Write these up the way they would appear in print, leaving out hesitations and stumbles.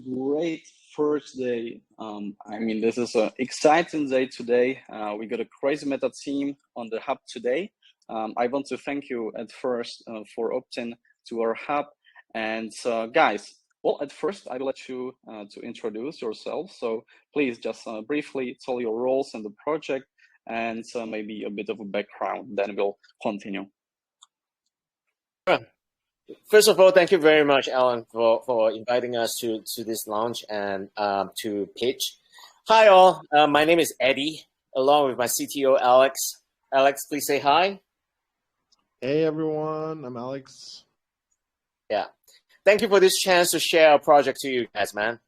Great first day. I mean, this is an exciting day today. We got a CrazyMeta team on the hub today. I want to thank you at first for opting to our hub. And guys, well, at first, I will let you to introduce yourself. So please just briefly tell your roles in the project and maybe a bit of a background, then we'll continue. First of all, thank you very much, Alan, for inviting us to this launch and to pitch. Hi, all. My name is Eddie, along with my CTO, Alex. Alex, please say hi. Hey, everyone. I'm Alex. Yeah. Thank you for this chance to share our project to you guys, man.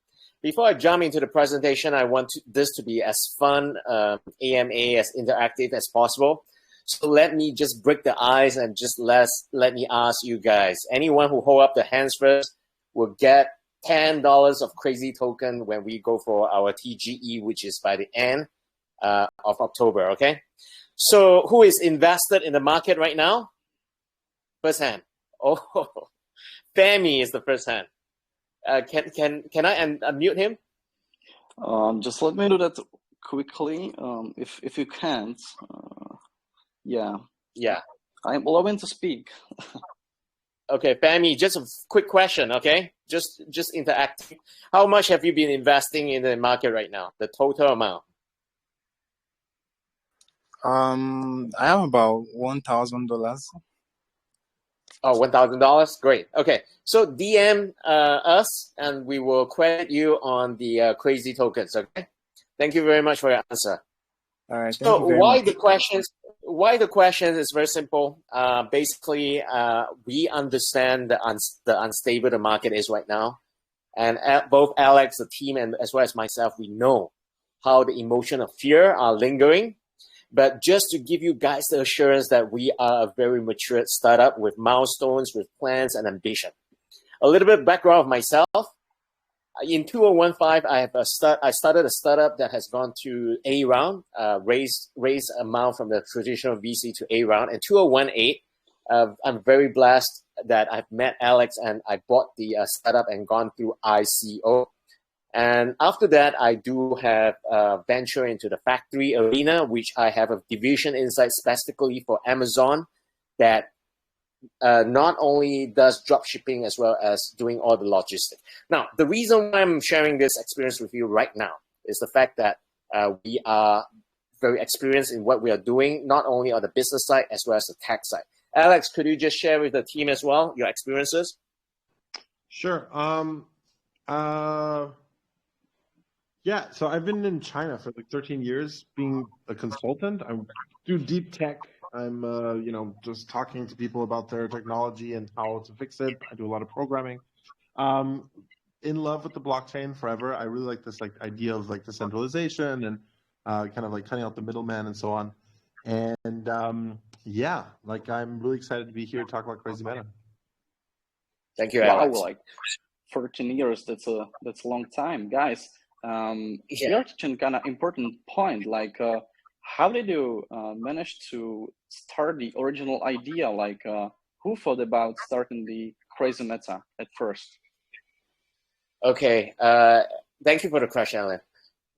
Before I jump into the presentation, I want this to be as fun, AMA, as interactive as possible. So let me just break the ice and just let me ask you guys. Anyone who hold up the hands first will get $10 of Crazy token when we go for our TGE, which is by the end of October, okay? So who is invested in the market right now? First hand. Oh, Fami is the first hand. Can I unmute him? Just let me do that quickly, if you can't. Yeah. I'm allowing to speak. Okay, Fami, just a quick question, okay? Just interacting. How much have you been investing in the market right now? The total amount? I have about $1,000. Oh, $1,000? Great. Okay, so DM us and we will credit you on the Crazy tokens, okay? Thank you very much for your answer. All right. So why the questions? Why the question is very simple. Basically, we understand the unstable the market is right now. And both Alex, the team, and as well as myself, we know how the emotion of fear are lingering. But just to give you guys the assurance that we are a very mature startup with milestones, with plans and ambition. A little bit of background of myself. In 2015, I started a startup that has gone to A round, raised amount from the traditional VC to A round. In 2018, I'm very blessed that I've met Alex and I bought the startup and gone through ICO. And after that, I do have venture into the factory arena, which I have a division inside specifically for Amazon that not only does drop shipping as well as doing all the logistics. Now, the reason why I'm sharing this experience with you right now is the fact that we are very experienced in what we are doing, not only on the business side as well as the tech side. Alex, could you just share with the team as well your experiences? Sure. Yeah, so I've been in China for like 13 years being a consultant. I do deep tech. I'm, just talking to people about their technology and how to fix it. I do a lot of programming. In love with the blockchain forever. I really like this idea of decentralization and kind of cutting out the middleman and so on. And yeah, I'm really excited to be here to talk about CrazyMeta. Thank you, Alex. Wow, 13 years. That's a long time, guys. You're touching kind of important point. How did you manage to start the original idea? Who thought about starting the CrazyMeta at first? Okay, thank you for the question, Alan.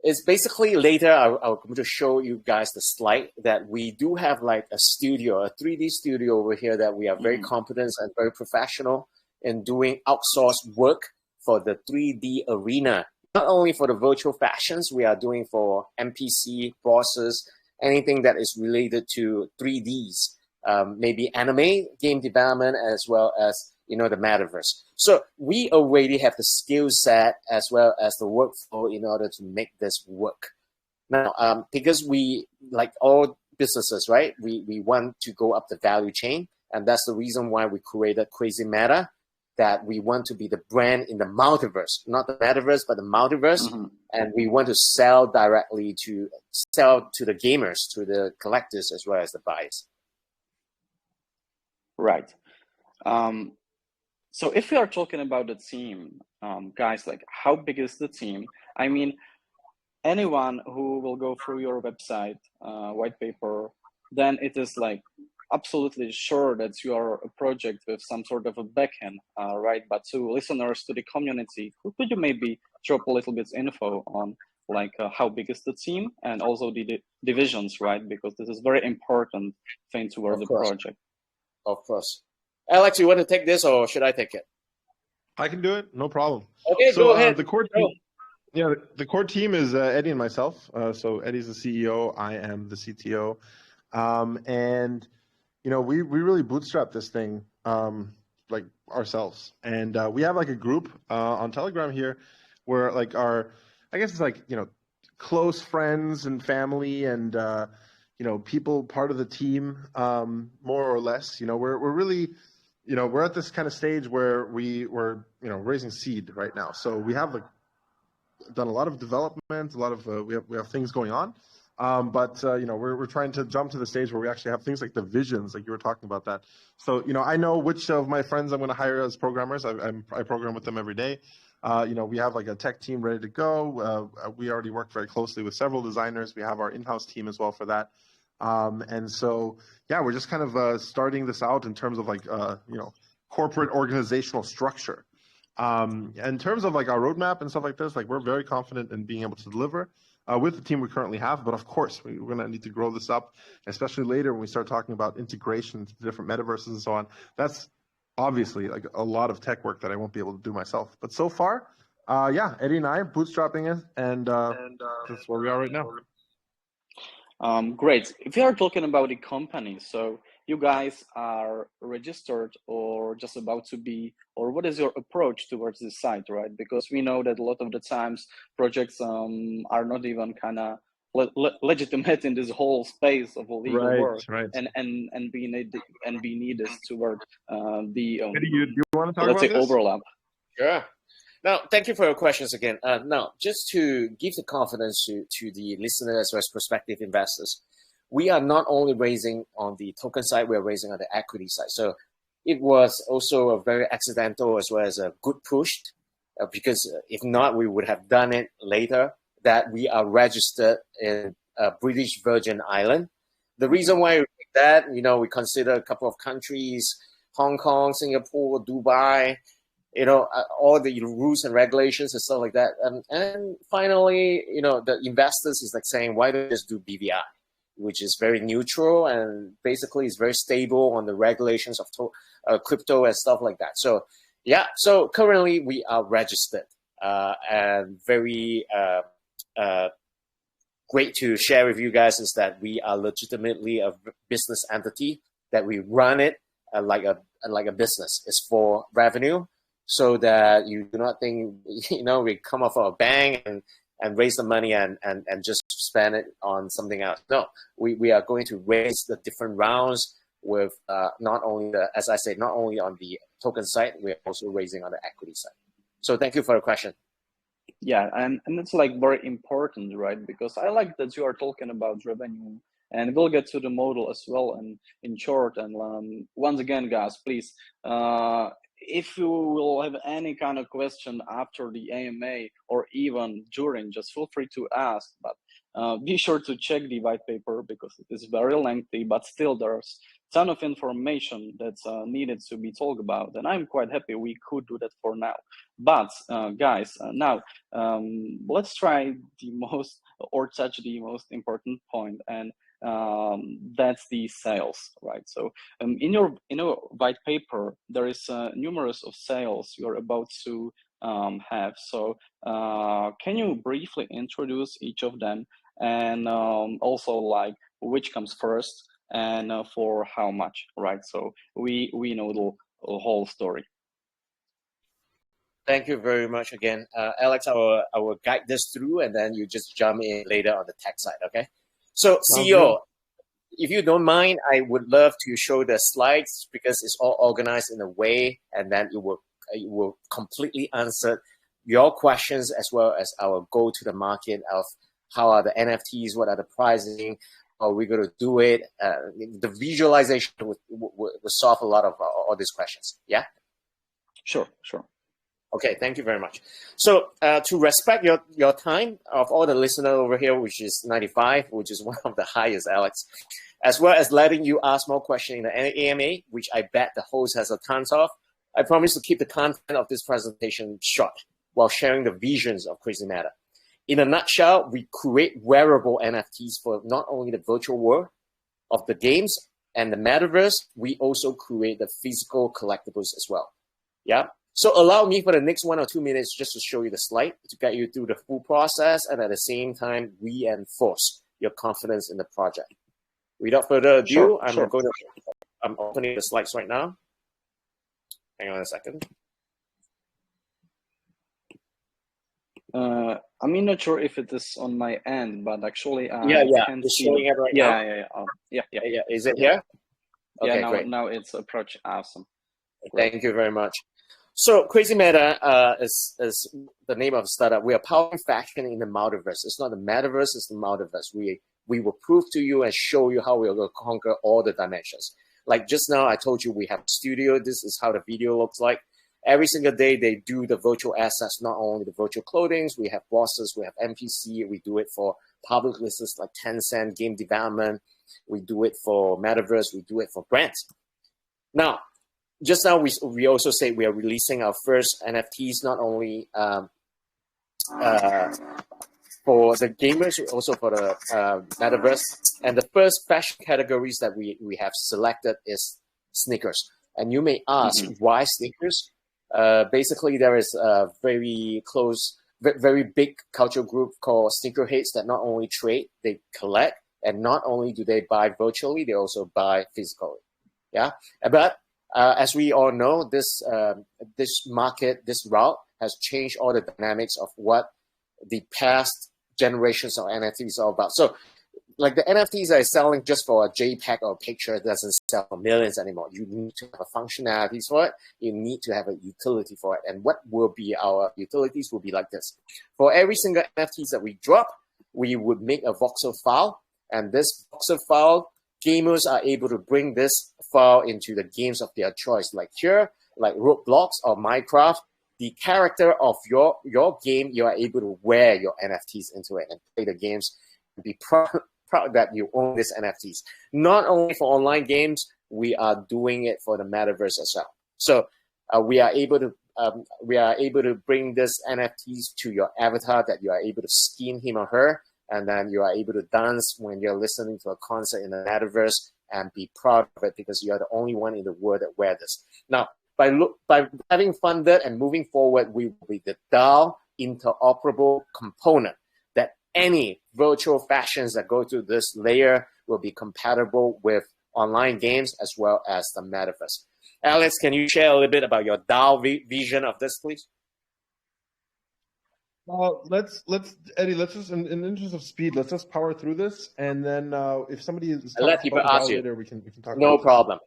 It's basically later I'm going to show you guys the slide that we do have a studio, a 3D studio over here that we are very competent and very professional in doing outsourced work for the 3D arena. Not only for the virtual fashions, we are doing for NPC, bosses, anything that is related to 3Ds, maybe anime, game development, as well as, the Metaverse. So we already have the skill set as well as the workflow in order to make this work. Now, because we, like all businesses, right, we want to go up the value chain. And that's the reason why we created CrazyMeta, that we want to be the brand in the multiverse, not the metaverse, but the multiverse. And we want to sell directly to the gamers, to the collectors, as well as the buyers. Right. So if we are talking about the team, guys, how big is the team? I mean, anyone who will go through your website, white paper, then it is absolutely sure that you are a project with some sort of a backend, right? But to listeners, to the community, could you maybe drop a little bit info on like how big is the team and also the divisions, right? Because this is very important thing toward the project. Of course. Alex, you want to take this or should I take it? I can do it, no problem. Okay, so, go ahead. The core team, yeah, the core team is Eddie and myself. So Eddie's the CEO, I am the CTO, and we really bootstrap this thing like ourselves, and we have like a group on Telegram here where like I guess it's like close friends and family and people part of the team, more or less. We're really we're at this kind of stage where we're raising seed right now. So we have like done a lot of development, a lot of we have things going on, but we're trying to jump to the stage where we actually have things like the visions, like you were talking about that. So I know which of my friends I'm going to hire as programmers. I program with them every day. We have like a tech team ready to go. We already work very closely with several designers. We have our in-house team as well for that. And so, yeah, we're just kind of starting this out in terms of like, corporate organizational structure. In terms of like our roadmap and stuff like this, like we're very confident in being able to deliver with the team we currently have. But of course, we're going to need to grow this up, especially later when we start talking about integration to different metaverses and so on. That's obviously like a lot of tech work that I won't be able to do myself. But so far, yeah, Eddie and I bootstrapping it, and that's where we are right now. Great. If you are talking about the company, so you guys are registered or just about to be, or what is your approach towards this site, right? Because we know that a lot of the times projects are not even kind of legitimate in this whole space of legal work, right. and be needed toward the Eddie, do you want to talk let's about say this? overlap. Sure. Now, thank you for your questions again. Now, just to give the confidence to the listeners as well as prospective investors, we are not only raising on the token side, we're raising on the equity side. So it was also a very accidental as well as a good push, because if not, we would have done it later, that we are registered in British Virgin Island. The reason why we did that, we consider a couple of countries, Hong Kong, Singapore, Dubai, all the rules and regulations and stuff like that. And finally, the investors is like saying, why don't you just do BVI, which is very neutral and basically is very stable on the regulations of crypto and stuff like that. So, yeah, so currently we are registered and very great to share with you guys is that we are legitimately a business entity, that we run it like a business. It's for revenue, so that you do not think, we come off a bank and raise the money and just spend it on something else. No, we are going to raise the different rounds with not only not only on the token side, we're also raising on the equity side. So thank you for the question. Yeah, and it's like very important, right? Because I like that you are talking about revenue, and we'll get to the model as well and in short. And once again, guys, please, if you will have any kind of question after the AMA or even during, just feel free to ask. But be sure to check the white paper because it is very lengthy, but still there's a ton of information that's needed to be talked about. And I'm quite happy we could do that for now. But guys, now let's try the most or touch the most important point, and that's the sales, right? So in your white paper, there is numerous of sales you're about to have. So can you briefly introduce each of them, and also like which comes first and for how much, right? So we know the whole story. Thank you very much again. Alex, I will guide this through and then you just jump in later on the tech side, okay? So CEO, if you don't mind, I would love to show the slides because it's all organized in a way, and then it will completely answer your questions as well as our go to the market of how are the NFTs, what are the pricing, how are we going to do it. The visualization will solve a lot of all these questions. Yeah? Sure. Okay, thank you very much. So to respect your time of all the listeners over here, which is 95, which is one of the highest, Alex, as well as letting you ask more questions in the AMA, which I bet the host has a tons of, I promise to keep the content of this presentation short while sharing the visions of CrazyMeta. In a nutshell, we create wearable NFTs for not only the virtual world of the games and the metaverse, we also create the physical collectibles as well. Yeah. So allow me for the next 1 or 2 minutes just to show you the slide to get you through the full process and at the same time reinforce your confidence in the project. Without further ado, I'm opening the slides right now. Hang on a second. I'm not sure if it is on my end, but actually I can see showing it right now. Yeah. Is it here? Okay, yeah, great. Now it's approaching. Awesome. Thank you very much. So CrazyMeta is the name of the startup. We are powering fashion in the Metaverse. It's not the Metaverse, it's the Metaverse. We will prove to you and show you how we are going to conquer all the dimensions. Like just now, I told you we have a studio. This is how the video looks like. Every single day, they do the virtual assets, not only the virtual clothing. We have bosses, we have NPC. We do it for public lists like Tencent, game development. We do it for Metaverse. We do it for brands. Now, just now, we also say we are releasing our first NFTs, not only for the gamers, also for the Metaverse. And the first fashion categories that we have selected is sneakers. And you may ask, why sneakers? Basically, there is a very big cultural group called sneakerheads that not only trade, they collect, and not only do they buy virtually, they also buy physically. Yeah, but as we all know, this market, this route has changed all the dynamics of what the past generations of NFTs are all about. So like the NFTs are selling just for a JPEG or a picture, it doesn't sell for millions anymore. You need to have a functionality for it. You need to have a utility for it. And what will be our utilities will be like this. For every single NFTs that we drop, we would make a voxel file. And this voxel file, gamers are able to bring this file into the games of their choice. Like here, like Roblox or Minecraft, the character of your game, you are able to wear your NFTs into it and play the games and be proud that you own these NFTs. Not only for online games, we are doing it for the Metaverse as well. So we are able to bring this NFTs to your avatar that you are able to skin him or her, and then you are able to dance when you're listening to a concert in the Metaverse and be proud of it because you are the only one in the world that wear this. Now, by having funded and moving forward, we will be the DAO interoperable component that any virtual fashions that go to this layer will be compatible with online games as well as the Metaverse. Alex, can you share a little bit about your DAO vision of this, please? Let's Eddie, let's just in the interest of speed, let's just power through this, and then if somebody is let people about ask you later, we can talk. No problem.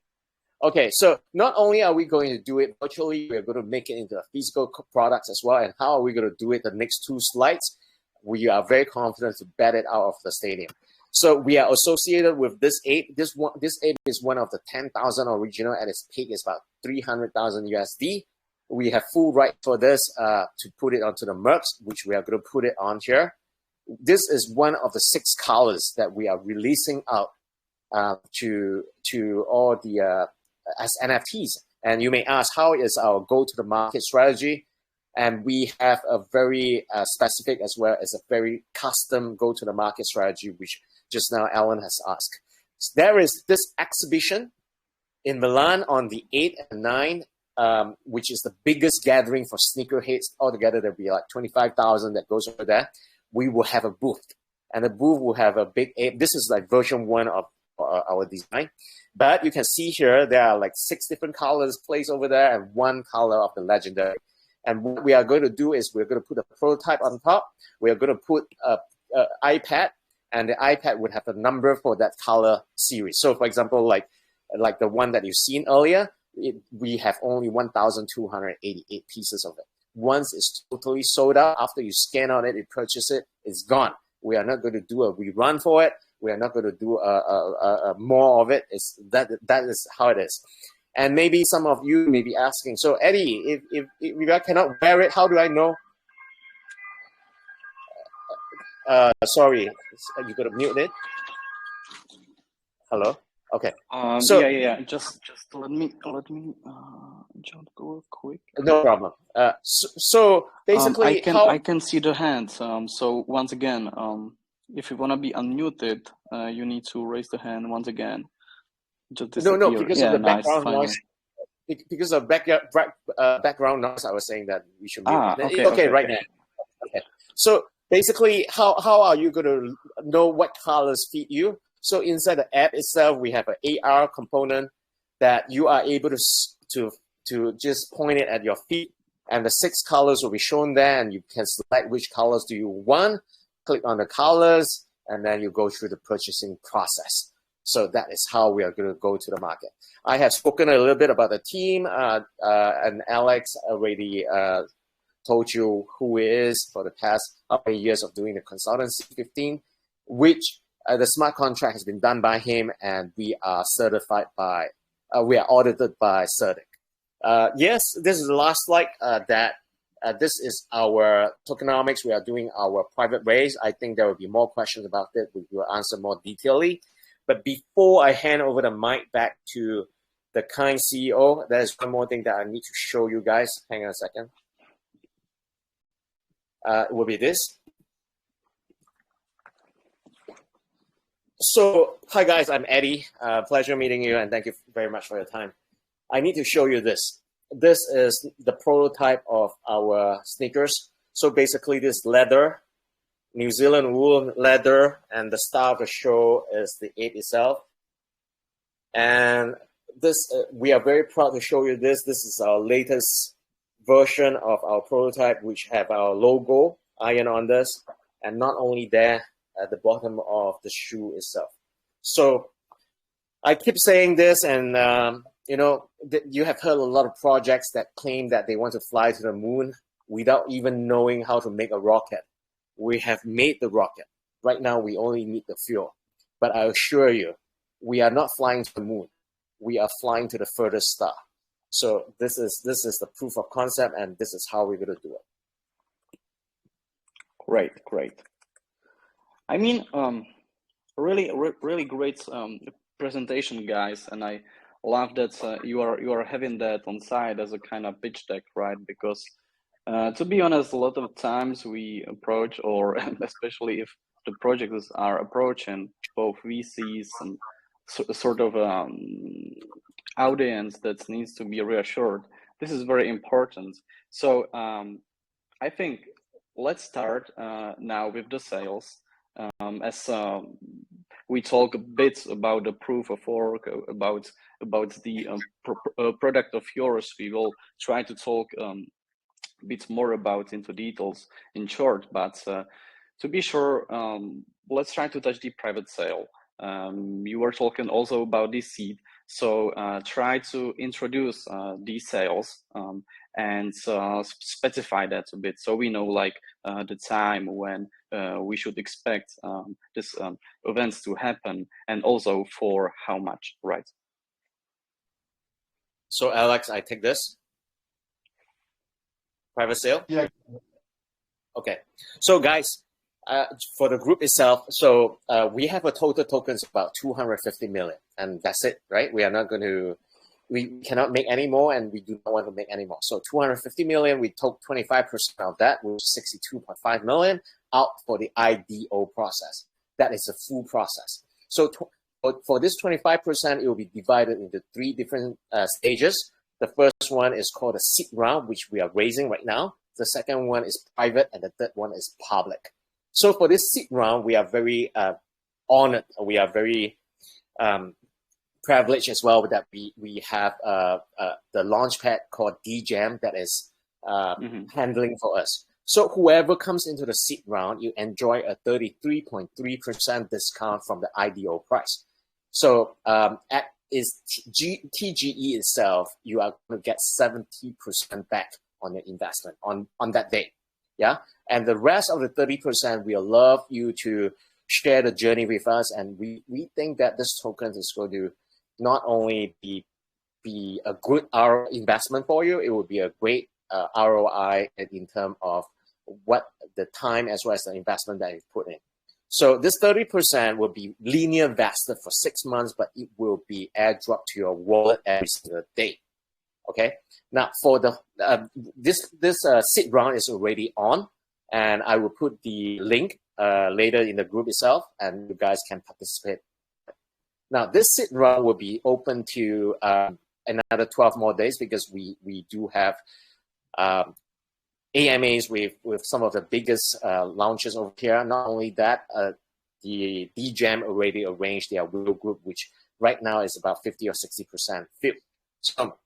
Okay, so not only are we going to do it virtually, we're going to make it into a physical products as well. And how are we going to do it? The next 2 slides, we are very confident to bet it out of the stadium. So we are associated with this ape. This ape is one of the 10,000 original, at its peak is about 300,000 USD. We have full right for this to put it onto the merch, which we are going to put it on here. This is one of the 6 colors that we are releasing out to all the as NFTs. And you may ask, how is our go-to-the-market strategy? And we have a very specific as well as a very custom go-to-the-market strategy, which just now Alan has asked. So there is this exhibition in Milan on the 8th and 9th, which is the biggest gathering for sneakerheads. Altogether, there'll be like 25,000 that goes over there. We will have a booth, and the booth will have a big ape. This is like version 1 of our design. But you can see here, there are like 6 different colors placed over there and 1 color of the legendary. And what we are going to do is we're going to put a prototype on top. We are going to put an iPad, and the iPad would have a number for that color series. So for example, like the one that you've seen earlier, we have only 1,288 pieces of it. Once it's totally sold out, after you scan on it, you purchase it, it's gone. We are not going to do a rerun for it. We are not going to do more of it. That is how it is. And maybe some of you may be asking, so Eddie, if you cannot wear it, how do I know? Sorry, you got to mute it. Hello. Okay. So yeah. Just let me jump real quick. no problem. So basically, I can see the hands. So once again, if you want to be unmuted, you need to raise the hand once again. Just disappear. No, because of the nice, background finally. noise. Because of background noise, I was saying that we should mute it. Okay, right now. Okay. So basically, how are you going to know what colors fit you? So inside the app itself, we have an AR component that you are able to just point it at your feet, and the 6 colors will be shown there, and you can select which colors do you want. Click on the colors, and then you go through the purchasing process. So that is how we are going to go to the market. I have spoken a little bit about the team, and Alex already told you who he is for the past how many years of doing the consultancy, 15, which the smart contract has been done by him, and we are certified by, we are audited by Certic. Yes, this is the last slide. This is our tokenomics. We are doing our private raise. I think there will be more questions about it. We will answer more detailedly. But before I hand over the mic back to the kind CEO, there's one more thing that I need to show you guys. Hang on a second. It will be this. So, hi guys, I'm Eddie. Pleasure meeting you, and thank you very much for your time. I need to show you this. This is the prototype of our sneakers. So basically this leather, New Zealand wool leather, and the star of the show is the ape itself. And this, we are very proud to show you this. This is our latest version of our prototype, which have our logo iron on this, and not only there, at the bottom of the shoe itself. So I keep saying this, and you know, you have heard a lot of projects that claim that they want to fly to the moon without even knowing how to make a rocket. We have made the rocket. Right now, we only need the fuel. But I assure you, we are not flying to the moon. We are flying to the furthest star. So this is the proof of concept, and this is how we're going to do it. Great. I mean, really great presentation, guys, and I love that you are having that on site as a kind of pitch deck, right? Because to be honest, a lot of times we approach, or especially if the projects are approaching both VCs and sort of audience that needs to be reassured. This is very important. So I think let's start now with the sales. As we talk a bit about the proof of work, about the product of yours, we will try to talk a bit more about into details in short. But to be sure, let's try to touch the private sale. You were talking also about this seed, so try to introduce these sales and specify that a bit, so we know like the time when we should expect this events to happen, and also for how much, right? So Alex, I take this private sale. Yeah. Okay. So guys, for the group itself, so we have a total tokens about 250 million, and that's it, right? We are not going to. We cannot make any more, and we do not want to make any more. So 250 million, we took 25% of that, which is 62.5 million, out for the IDO process. That is a full process. So for this 25%, it will be divided into 3 different stages. The first one is called a seed round, which we are raising right now. The second one is private, and the third one is public. So for this seed round, we are very honored. We are very privileged as well that we have the launchpad called DGEM that is handling for us. So whoever comes into the seed round, you enjoy a 33.3% discount from the IDO price. So at TGE itself, you are going to get 70% back on your investment on that day. Yeah. And the rest of the 30%, we'll love you to share the journey with us. And we think that this token is going to not only be be a good investment for you. It would be a great ROI in terms of what the time as well as the investment that you put in. So this 30% will be linear vested for 6 months, but it will be airdropped to your wallet every single day. Okay. Now for the this seed round is already on, and I will put the link later in the group itself, and you guys can participate. Now this seed round will be open to another 12 more days because we do have AMAs with some of the biggest launches over here. Not only that, the DGEM already arranged their Willow group, which right now is about 50 or 60% filled. So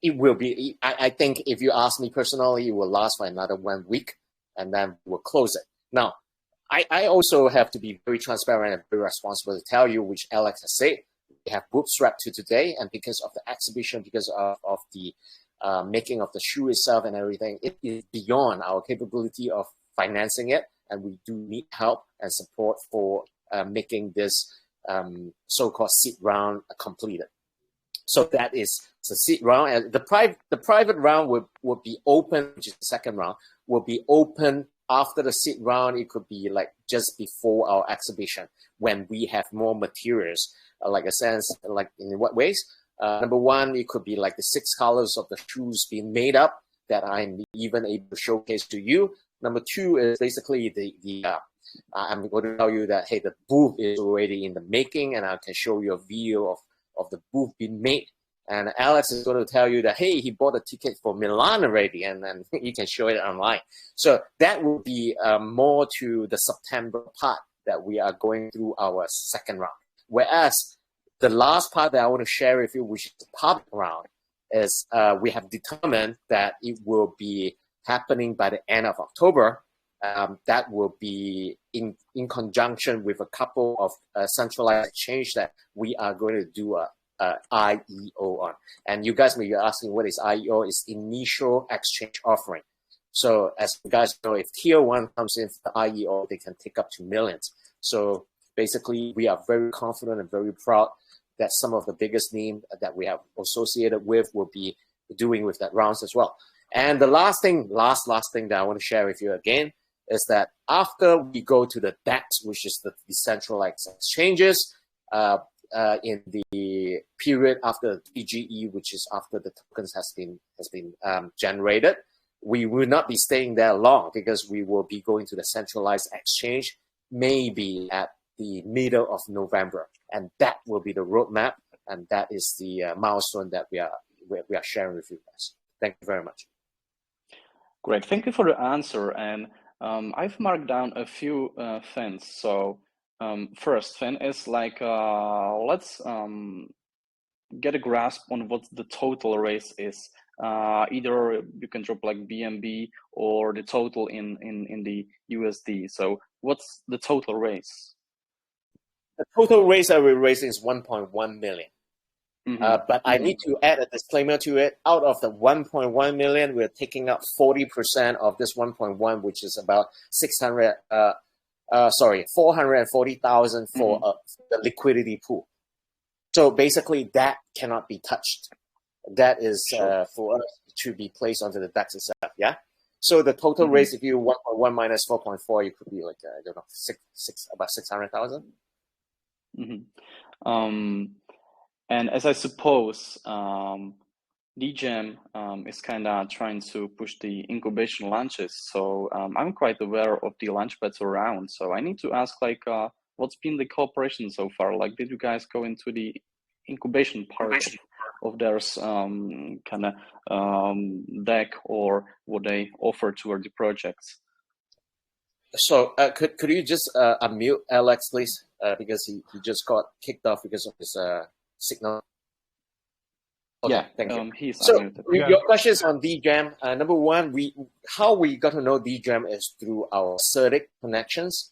it will be, I think if you ask me personally, it will last for another 1 week and then we'll close it. Now, I also have to be very transparent and very responsible to tell you, which Alex has said, we have bootstrapped to today, and because of the exhibition, because of the making of the shoe itself and everything, it is beyond our capability of financing it, and we do need help and support for making this so-called seed round completed. So that is the seed round, and the private round will be open, which is the second round, will be open after the seed round. It could be like just before our exhibition when we have more materials, like a sense, like in what ways? Number one, it could be like the 6 colors of the shoes being made up that I'm even able to showcase to you. Number two is basically I'm going to tell you that, hey, the booth is already in the making, and I can show you a video of the booth being made. And Alex is going to tell you that, hey, he bought a ticket for Milan already, and then you can show it online. So that will be more to the September part that we are going through our second round. Whereas the last part that I want to share with you, which is the public round, is we have determined that it will be happening by the end of October. That will be in conjunction with a couple of centralized exchange that we are going to do a IEO on. And you guys may be asking, what is IEO? It's initial exchange offering. So as you guys know, if tier 1 comes in for the IEO, they can take up to millions. So basically, we are very confident and very proud that some of the biggest names that we have associated with will be doing with that rounds as well. And the last thing that I want to share with you again is that after we go to the DEX, which is the decentralized exchanges, in the period after PGE, which is after the tokens has been generated, we will not be staying there long because we will be going to the centralized exchange maybe at the middle of November, and that will be the roadmap, and that is the milestone that we are sharing with you guys. Thank you very much. Great, thank you for the answer. And I've marked down a few things. So first thing is like let's get a grasp on what the total raise is. Either you can drop like BNB or the total in the USD. So what's the total raise? The total raise that we're raising is 1.1 million. But I need to add a disclaimer to it. Out of the 1.1 million, we're taking up 40% of this 1.1, which is about 440,000 for the liquidity pool. So basically, that cannot be touched. That is for us to be placed onto the DEX itself. Yeah. So the total raise, if you 1.1 minus 4.4, you could be like I don't know, about 600,000. And as I suppose, DGEM is kind of trying to push the incubation launches. So I'm quite aware of the launchpads around. So I need to ask, like, what's been the cooperation so far? Like, did you guys go into the incubation part of their kind of deck, or what they offer toward the projects? So could you just unmute Alex, please? Because he just got kicked off because of his signal. Okay, yeah, thank you. He's so unmuted. Your questions on DGEM. Number one, how we got to know DGEM is through our CERDIC connections.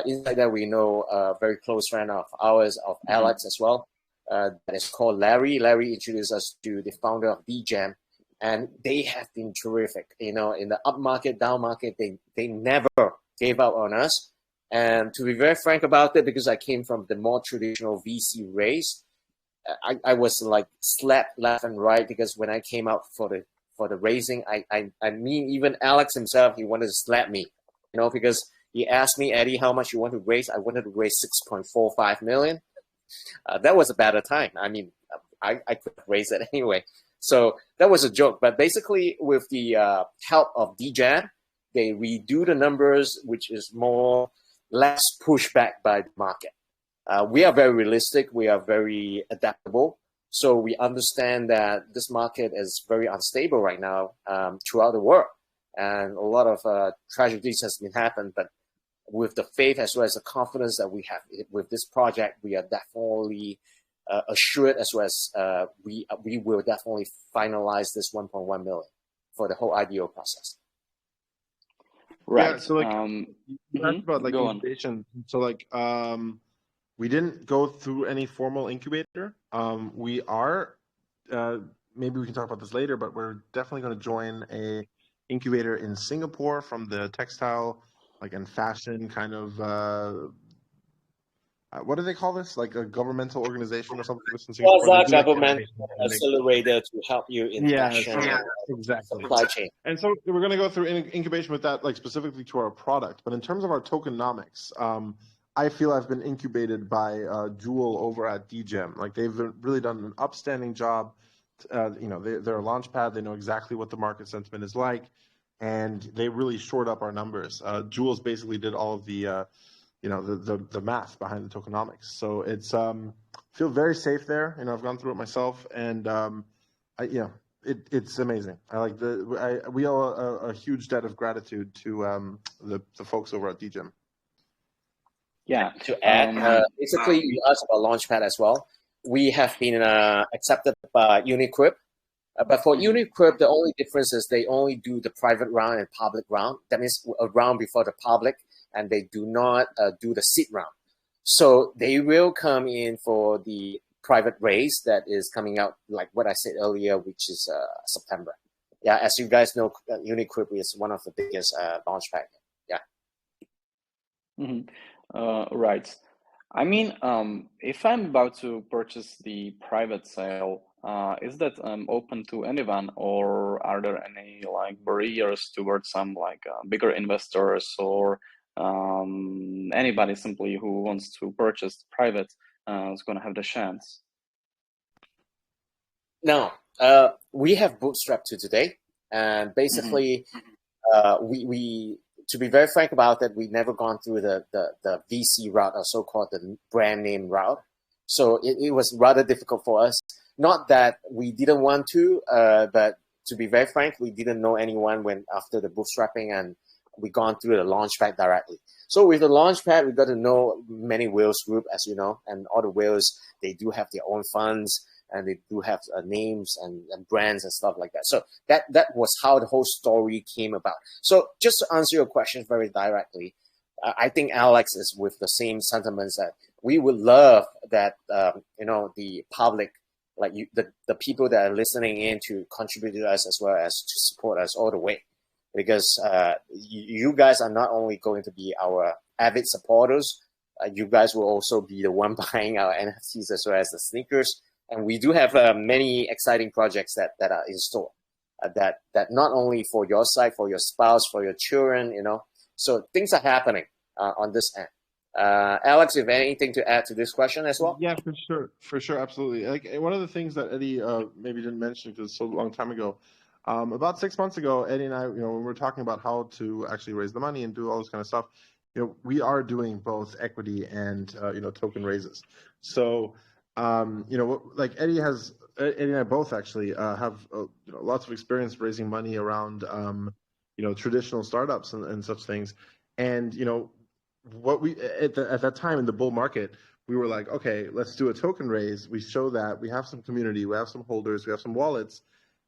Inside that, we know a very close friend of ours, of Alex as well. That is called Larry. Larry introduced us to the founder of DGEM, and they have been terrific. You know, in the up market, down market, they never gave up on us. And to be very frank about it, because I came from the more traditional VC raise, I was like slapped left and right, because when I came out for the raising, I mean, even Alex himself, he wanted to slap me, because he asked me, Eddie, how much you want to raise? I wanted to raise 6.45 million. That was a better time. I mean, I could raise it anyway. So that was a joke. But basically, with the help of DJAD, they redo the numbers, which is less pushback by the market. We are very realistic. We are very adaptable. So we understand that this market is very unstable right now throughout the world. And a lot of tragedies has been happened. But with the faith as well as the confidence that we have with this project, we are definitely assured, as well as we will definitely finalize this 1.1 million for the whole IDO process. Right. Yeah, so like you asked about like incubation. So like we didn't go through any formal incubator. We are maybe we can talk about this later, but we're definitely going to join a incubator in Singapore from the textile and fashion kind of what do they call this? Like a governmental organization or something? Quasi-government accelerator to help you in fashion, exactly, supply chain. And so we're going to go through incubation with that, like specifically to our product. But in terms of our tokenomics, I feel I've been incubated by Jewel over at DGEM. Like they've really done an upstanding job. They're a launchpad. They know exactly what the market sentiment is like, and they really shored up our numbers. Jules basically did all of the the math behind the tokenomics. So it's feel very safe there. I've gone through it myself, and it's amazing. I like we owe a huge debt of gratitude to the folks over at DGEM. Yeah. To add, basically, you asked about Launchpad as well. We have been accepted by Unicrypt. But for Unicrypt, the only difference is they only do the private round and public round. That means a round before the public, and they do not do the seed round. So they will come in for the private raise that is coming out, like what I said earlier, which is September. Yeah, as you guys know, Unicrypt is one of the biggest launchpad. Yeah. Mm-hmm. Right. I mean, if I'm about to purchase the private sale, is that open to anyone, or are there any barriers towards some bigger investors or anybody simply who wants to purchase private is going to have the chance? No, we have bootstrapped to today, and basically, we to be very frank about that, we've never gone through the VC route, or so-called the brand name route. So it was rather difficult for us. Not that we didn't want to, but to be very frank, we didn't know anyone after the bootstrapping, and we gone through the launchpad directly. So with the launchpad, we got to know many whales group, as you know, and all the whales, they do have their own funds, and they do have names and brands and stuff like that. So that was how the whole story came about. So just to answer your question very directly, I think Alex is with the same sentiments that we would love that the public, the people that are listening in, to contribute to us as well as to support us all the way, because you guys are not only going to be our avid supporters, you guys will also be the one buying our NFTs as well as the sneakers. And we do have many exciting projects that are in store, that not only for your side, for your spouse, for your children, So things are happening on this end. Alex, if anything to add to this question as well? Yeah, for sure, absolutely. Like one of the things that Eddie maybe didn't mention because it's so long time ago, about 6 months ago, Eddie and I, when we were talking about how to actually raise the money and do all this kind of stuff, we are doing both equity and token raises. So. Like Eddie and I both actually have lots of experience raising money around traditional startups and such things. And what we at that time in the bull market, we were like, okay, let's do a token raise. We show that we have some community, we have some holders, we have some wallets,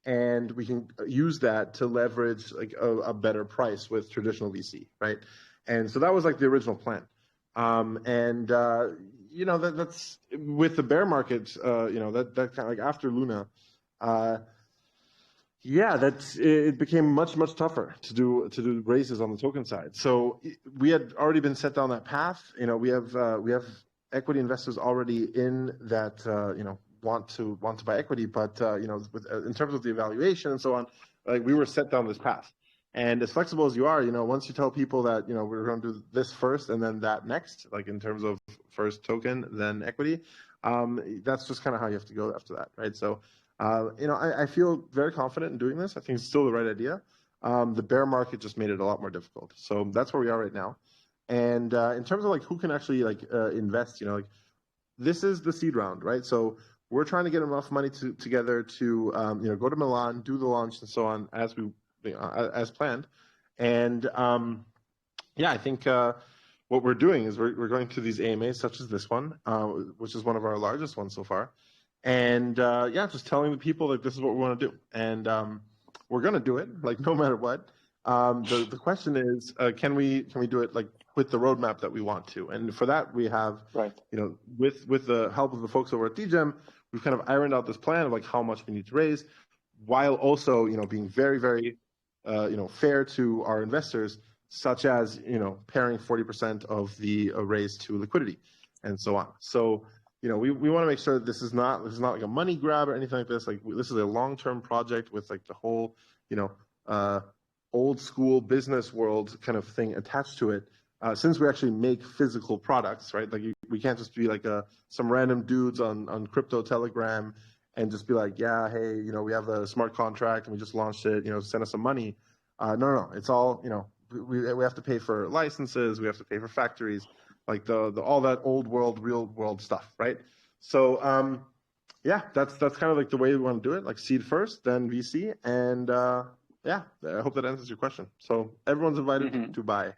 and we can use that to leverage a better price with traditional VC, right? And so that was the original plan. That's with the bear market, that kind of after Luna, it became much tougher to do raises on the token side. So we had already been set down that path. We have equity investors already in that want to buy equity, but you know, in terms of the evaluation and so on, like we were set down this path. And as flexible as you are, you know, once you tell people that, you know, we're going to do this first and then that next, like in terms of first token, then equity, that's just kind of how you have to go after that, right? So, you know, I feel very confident in doing this. I think it's still the right idea. The bear market just made it a lot more difficult. So that's where we are right now. And in terms of like who can actually like invest, you know, like this is the seed round, right? So we're trying to get enough money together to, you know, go to Milan, do the launch and so on as we, as planned. And yeah, I think what we're doing is we're going to these AMAs such as this one, which is one of our largest ones so far. And yeah, just telling the people that this is what we want to do. And we're going to do it, like no matter what. The question is, can we do it like with the roadmap that we want to? And for that, we have, you know, with the help of the folks over at DGEM, we've kind of ironed out this plan of like how much we need to raise, while also, you know, being very, very you know, fair to our investors, such as, you know, pairing 40% of the raise to liquidity and so on. So, you know, we want to make sure that this is not like a money grab or anything like this. Like this is a long-term project with like the whole, you know, old school business world kind of thing attached to it. Since we actually make physical products, right? Like we can't just be like some random dudes on crypto Telegram and just be like, yeah, hey, you know, we have a smart contract and we just launched it, you know, send us some money. No, it's all, you know, we have to pay for licenses, we have to pay for factories, like the all that old world, real world stuff, right? So yeah, that's kind of like the way we want to do it, like seed first, then VC, and yeah, I hope that answers your question. So everyone's invited to buy.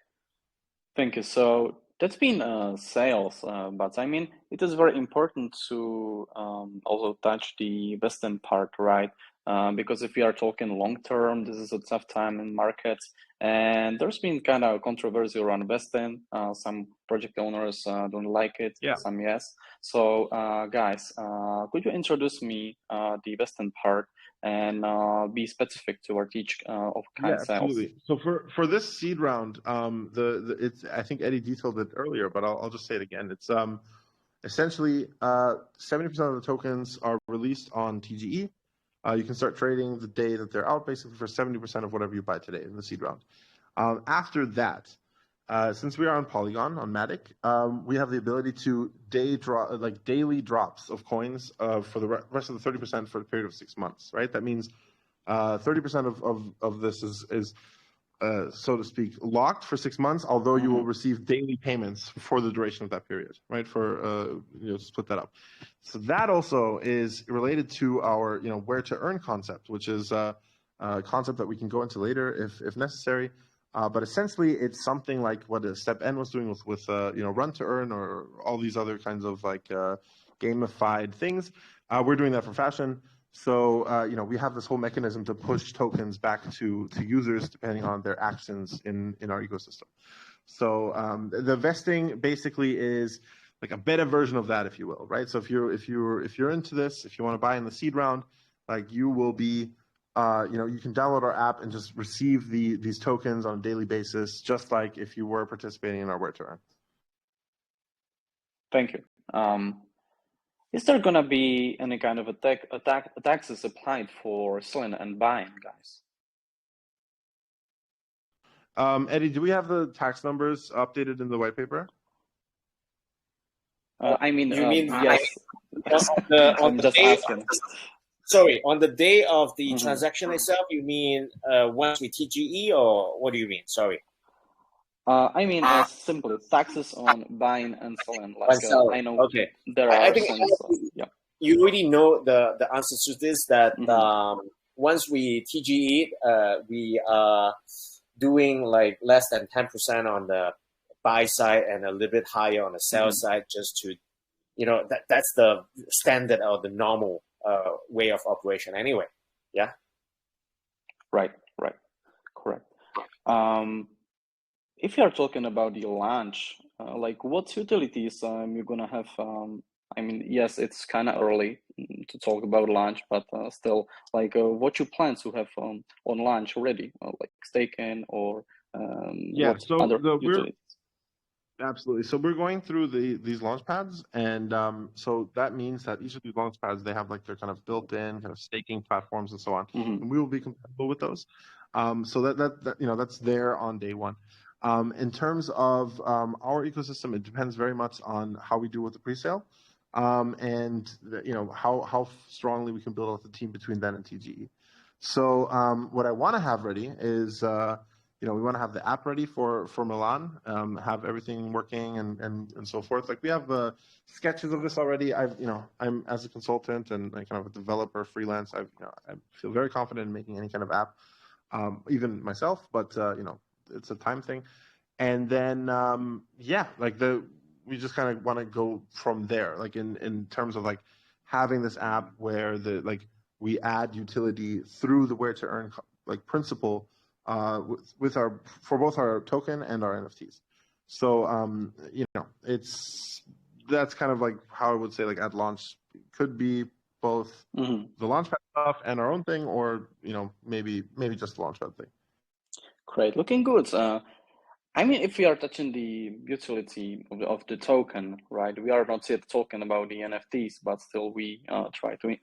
Thank you. So that's been sales, but I mean, it is very important to also touch the Western part, right? Because if we are talking long term, this is a tough time in markets, and there's been kind of controversy around Western. Some project owners don't like it, some yes. So guys, could you introduce me the Western part and be specific toward each of kind sales? Absolutely. So for this seed round, it's, I think Eddie detailed it earlier, but I'll just say it again. It's essentially 70% of the tokens are released on TGE. You can start trading the day that they're out, basically for 70% of whatever you buy today in the seed round. After that, since we are on Polygon, on Matic, we have the ability to daily drops of coins for the rest of the 30% for a period of 6 months, right? That means 30% of this is so to speak, locked for 6 months, although you will receive daily payments for the duration of that period, right? For you know, to split that up. So that also is related to our, you know, where to earn concept, which is a concept that we can go into later if necessary. But essentially, it's something like what Step N was doing with you know, run to earn or all these other kinds of like gamified things. We're doing that for fashion. So, you know, we have this whole mechanism to push tokens back to users depending on their actions in our ecosystem. So the vesting basically is like a beta version of that, if you will, right? So if you're into this, if you want to buy in the seed round, like you will be, you know, you can download our app and just receive these tokens on a daily basis, just like if you were participating in our Where to Earn. Thank you. Is there gonna be any kind of taxes applied for selling and buying, guys? Eddie, do we have the tax numbers updated in the white paper? I mean, you mean yes. I'm just asking. Sorry, on the day of the transaction itself, you mean once we TGE, or what do you mean? Sorry. I mean, simply taxes on buying and selling. Like, I know there are some. Yeah. You already know the answer to this. That once we TGE, we are doing like less than 10% on the buy side and a little bit higher on the sell side, just to, you know, that's the standard or the normal way of operation anyway. Yeah. Right. Correct. If you are talking about the launch, like what utilities you're gonna have? I mean, yes, it's kind of early to talk about launch, but still, like, what you plan to have on launch already, like staking or what other utilities? Absolutely. So we're going through these launch pads, and so that means that each of these launch pads, they have like their kind of built-in kind of staking platforms and so on, and we will be compatible with those. So that that's there on day one. In terms of our ecosystem, it depends very much on how we do with the presale, and how strongly we can build out the team between then and TGE. So what I want to have ready is. We want to have the app ready for Milan, have everything working and so forth. Like we have sketches of this already. I'm as a consultant and kind of a developer freelance. I feel very confident in making any kind of app, even myself. But it's a time thing. And then we just kind of want to go from there. Like in terms of like having this app where we add utility through the where to earn principle. For both our token and our NFTs. So that's kind of like how I would say like at launch it could be both the launchpad stuff and our own thing, or maybe just the launchpad thing. Great, looking good. I mean, if we are touching the utility of the token, right? We are not yet talking about the NFTs, but still we try to,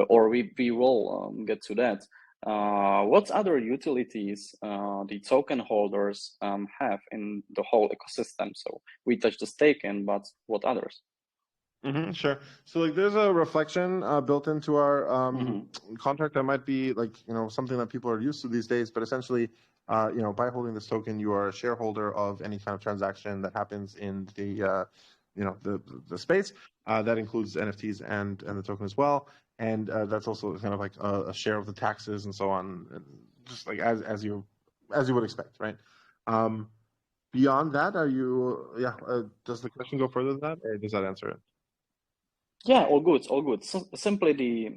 or we will get to that. What other utilities the token holders have in the whole ecosystem? So we touched the staking, but what others? Sure. So like there's a reflection built into our contract that might be like something that people are used to these days, but essentially by holding this token you are a shareholder of any kind of transaction that happens in the the space. That includes NFTs and the token as well. And that's also kind of like a share of the taxes and so on, just like as you would expect, right? Beyond that, does the question go further than that, or does that answer it? Yeah, all good, all good. So simply the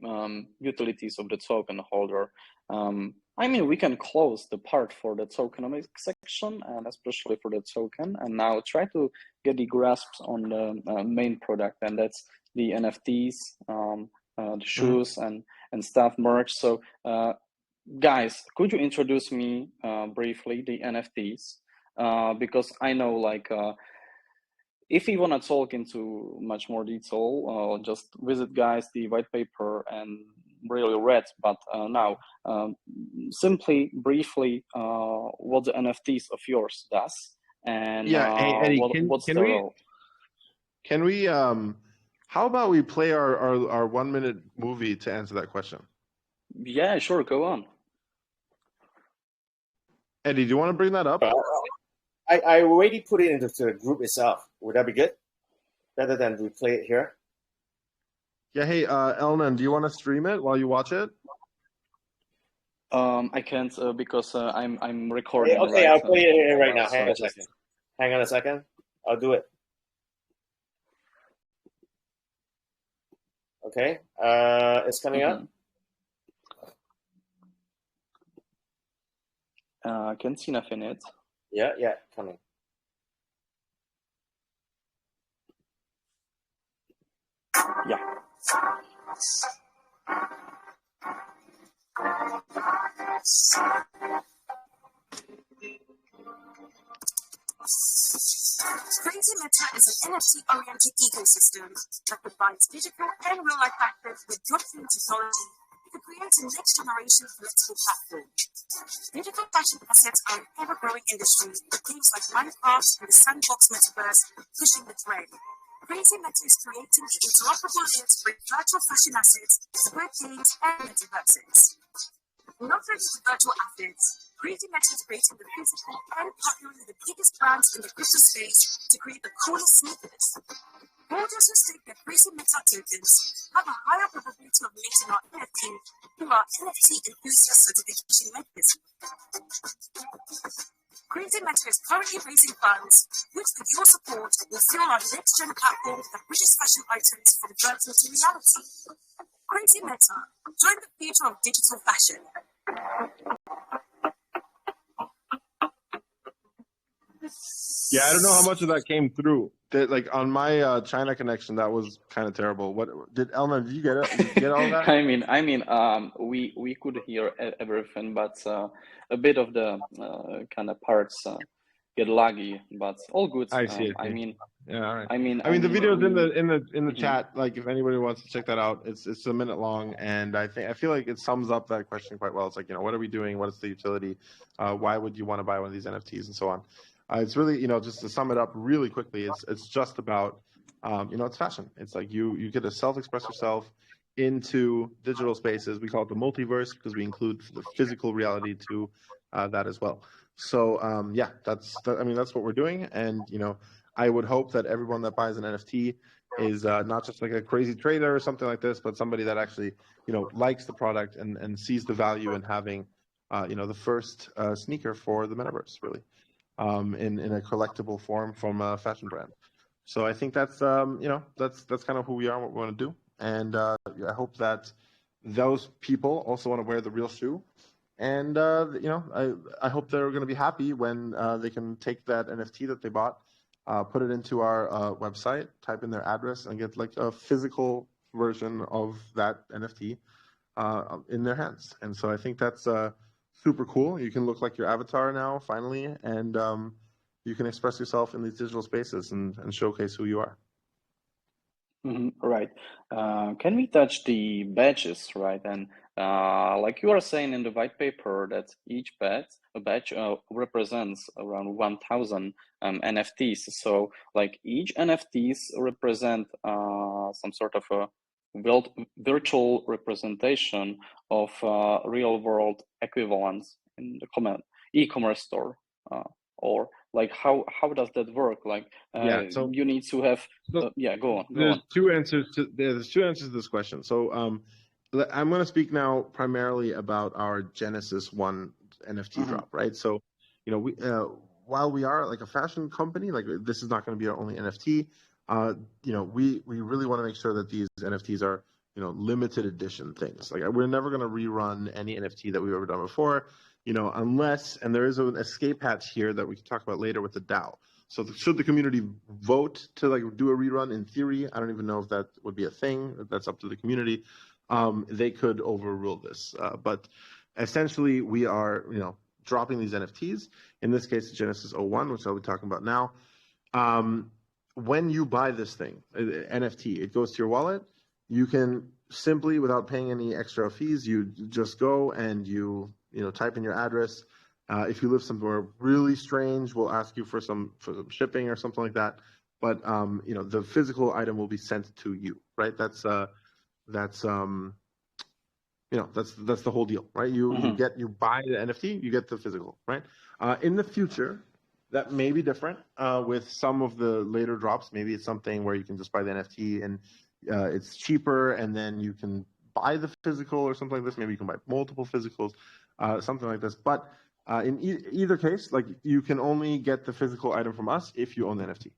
utilities of the token holder. I mean, we can close the part for the tokenomics section, and especially for the token, and now try to get the grasps on the main product, and that's the NFTs. The shoes and stuff merch. So guys, could you introduce me briefly the NFTs, because I know if you want to talk into much more detail, just visit guys the white paper and really read, but now simply briefly what the NFTs of yours does, and Eddie, what's the role? Can we how about we play our 1 minute movie to answer that question? Yeah, sure, go on. Eddie, do you want to bring that up? I already put it into the group itself. Would that be good? Better than we play it here? Yeah, hey, Elnan, do you want to stream it while you watch it? I can't because I'm recording. Okay, I'll play it here right now. Hang on a second. I'll do it. Okay, it's coming up. Can't see nothing yet. Yeah, coming. Yeah. CrazyMeta is an NFT-oriented ecosystem that combines digital and real-life assets with blockchain technology to create a next-generation political platform. Digital fashion assets are an ever-growing industry with games like Minecraft and the Sandbox Metaverse pushing the trend. CrazyMeta is creating the interoperable layer to bring virtual fashion assets to both games and metaverses. Not only to virtual assets, CrazyMeta is creating the physical and partnering with the biggest brands in the crypto space to create the coolest sneakers. Holders who stake their CrazyMeta tokens have a higher probability of meeting our NFT through our NFT enthusiast certification mechanism. CrazyMeta is currently raising funds, which with your support will fuel our next-gen platform that pushes fashion items from virtual to reality. CrazyMeta, join the future of digital fashion. Yeah, I don't know how much of that came through. Like on my China connection, that was kind of terrible. What did Elna? Did you get it? Did you get all that? I mean, we could hear everything, but a bit of the kind of parts get laggy, but all good. I see. I mean, Yeah, all right. I mean, the video's in the Mhm. chat. Like, if anybody wants to check that out, it's a minute long, and I feel like it sums up that question quite well. It's like, what are we doing? What is the utility? Why would you want to buy one of these NFTs and so on? It's really, just to sum it up really quickly, it's just about, it's fashion. It's like you get to self-express yourself into digital spaces. We call it the multiverse because we include the physical reality to that as well. So that's what we're doing, and I would hope that everyone that buys an NFT is not just like a crazy trader or something like this, but somebody that actually likes the product and sees the value in having the first sneaker for the metaverse, really, in a collectible form from a fashion brand. So I think that's that's kind of who we are and what we want to do, and I hope that those people also want to wear the real shoe. And I hope they're going to be happy when they can take that NFT that they bought, put it into our website, type in their address, and get like a physical version of that NFT in their hands. And so I think that's super cool. You can look like your avatar now, finally, and you can express yourself in these digital spaces and showcase who you are. Right. Can we touch the badges, right? And like you are saying in the white paper that each badge represents around 1,000 NFTs. So like each NFTs represent some sort of a virtual representation of real world equivalents in the e-commerce store, or like how does that work? Like So you need to have go on. There's two answers to this question. So I'm going to speak now primarily about our Genesis 1 NFT drop, right? So we while we are like a fashion company, like this is not going to be our only NFT. We really want to make sure that these NFTs are limited edition things. Like, we're never going to rerun any NFT that we've ever done before, unless, and there is an escape hatch here that we can talk about later with the DAO. So should the community vote to like do a rerun, in theory, I don't even know if that would be a thing. That's up to the community. They could overrule this. But essentially, we are dropping these NFTs. In this case, Genesis 01, which I'll be talking about now. When you buy this thing, NFT, it goes to your wallet. You can simply, without paying any extra fees, you just go and you type in your address. If you live somewhere really strange, we'll ask you for some shipping or something like that. But the physical item will be sent to you, right? That's the whole deal, right? You buy the NFT, you get the physical, right? In the future, that may be different with some of the later drops. Maybe it's something where you can just buy the NFT and it's cheaper, and then you can buy the physical or something like this. Maybe you can buy multiple physicals, something like this. But in either case, like, you can only get the physical item from us if you own the NFT,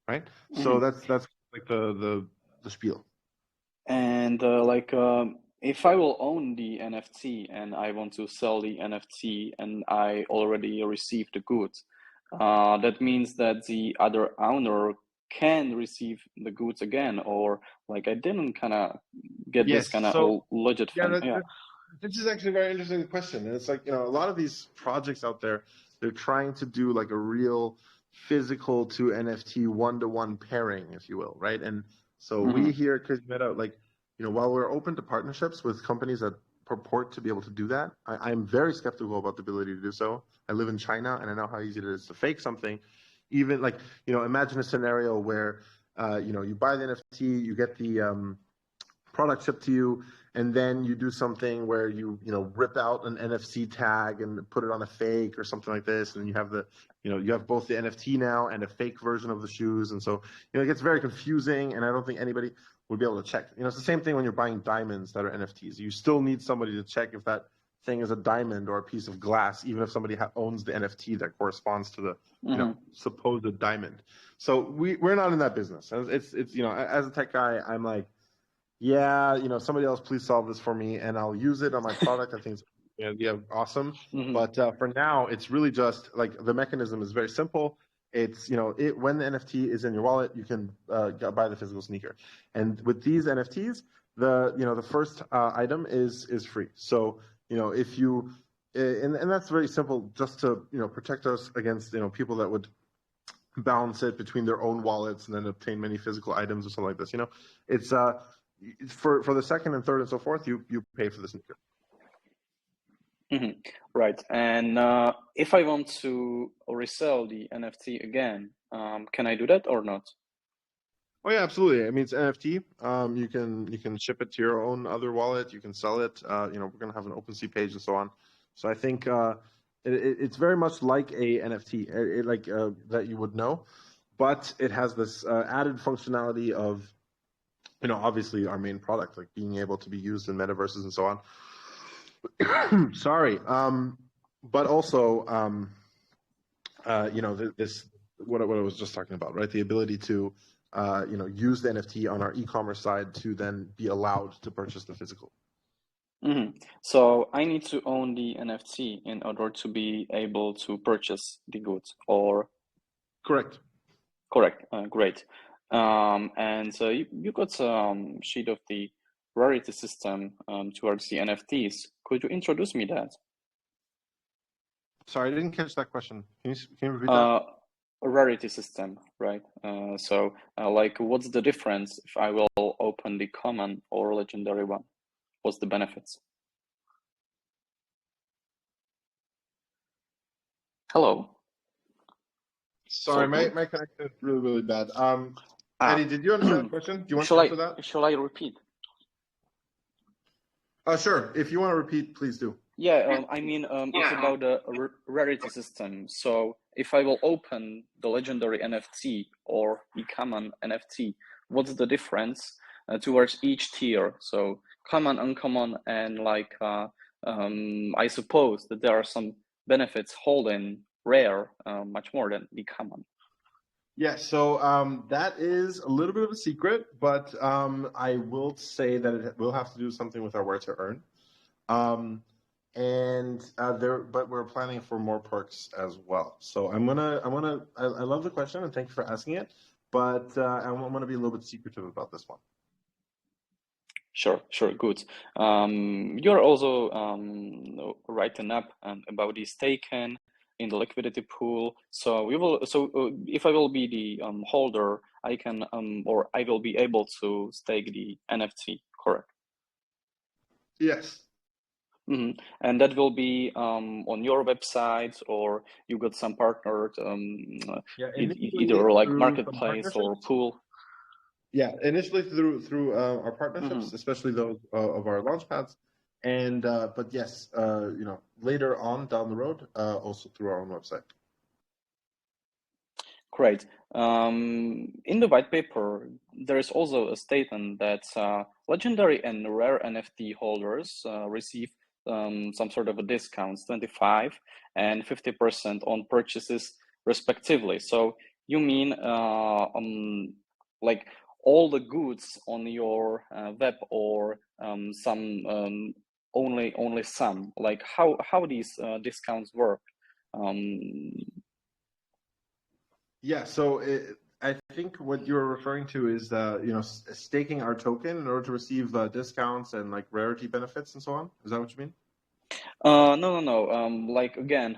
right? So that's like the spiel. And if I will own the NFT and I want to sell the NFT and I already received the goods, that means that the other owner can receive the goods again, or like I didn't kind of get this kind of legit thing. This is actually a very interesting question. And it's like, a lot of these projects out there, they're trying to do like a real physical to NFT one-to-one pairing, if you will, right? And so we here at CrazyMeta, like, while we're open to partnerships with companies that purport to be able to do that, I'm very skeptical about the ability to do so. I live in China, and I know how easy it is to fake something. Even like, imagine a scenario where, you buy the NFT, you get the product shipped to you, and then you do something where you rip out an NFC tag and put it on a fake or something like this, and you have you have both the NFT now and a fake version of the shoes, and so it gets very confusing, and I don't think anybody would be able to check. It's the same thing when you're buying diamonds that are NFTs. You still need somebody to check if that thing is a diamond or a piece of glass, even if somebody owns the NFT that corresponds to the supposed diamond. So we're not in that business. It's as a tech guy, I'm like, somebody else please solve this for me, and I'll use it on my product. I think it's awesome. But for now, it's really just like the mechanism is very simple. It's when the NFT is in your wallet, you can buy the physical sneaker. And with these NFTs, the first item is free. So if you and that's very simple, just to protect us against people that would balance it between their own wallets and then obtain many physical items or something like this. It's for the second and third and so forth, you pay for the sneaker. Right. And if I want to resell the NFT again, can I do that or not? Oh yeah, absolutely. I mean, it's NFT. You can ship it to your own other wallet. You can sell it. We're gonna have an OpenSea page and so on. So I think it's very much like a NFT, that you would know, but it has this added functionality of, obviously our main product, like being able to be used in metaverses and so on. Sorry, but also, this what I was just talking about, right? The ability to, use the NFT on our e-commerce side to then be allowed to purchase the physical. So I need to own the NFT in order to be able to purchase the goods, or? Correct. Correct. Great. And so you got some sheet of the rarity system towards the NFTs. Could you introduce me that? Sorry, I didn't catch that question. Can you repeat that? A rarity system, right? So what's the difference if I will open the common or legendary one? What's the benefits? Hello. Sorry, my connection is really, really bad. Eddie, did you understand the question? Do you want to answer that? Shall I repeat? Sure. If you want to repeat, please do. Yeah, it's about the rarity system. So if I will open the legendary NFT or the common NFT, what's the difference towards each tier? So common, uncommon, and I suppose that there are some benefits holding rare much more than the common. Yeah, so that is a little bit of a secret, but I will say that it will have to do something with our where to earn. But we're planning for more perks as well. So I love the question and thank you for asking it, but I'm gonna be a little bit secretive about this one. Sure, good. You're also writing up about the staking in the liquidity pool. So if I will be the holder, I can or I will be able to stake the NFT, correct? Yes. And that will be on your website, or you got some partner, either like marketplace or pool. Yeah, initially through our partnerships, especially those of our launchpads, and but yes, later on down the road, also through our own website. Great. In the white paper, there is also a statement that legendary and rare NFT holders receive some sort of a discounts, 25 and 50% on purchases respectively. So you mean like all the goods on your web, or some only some? Like how these discounts work? Yeah, so I think what you're referring to is staking our token in order to receive discounts and like rarity benefits and so on. Is that what you mean? No. Again,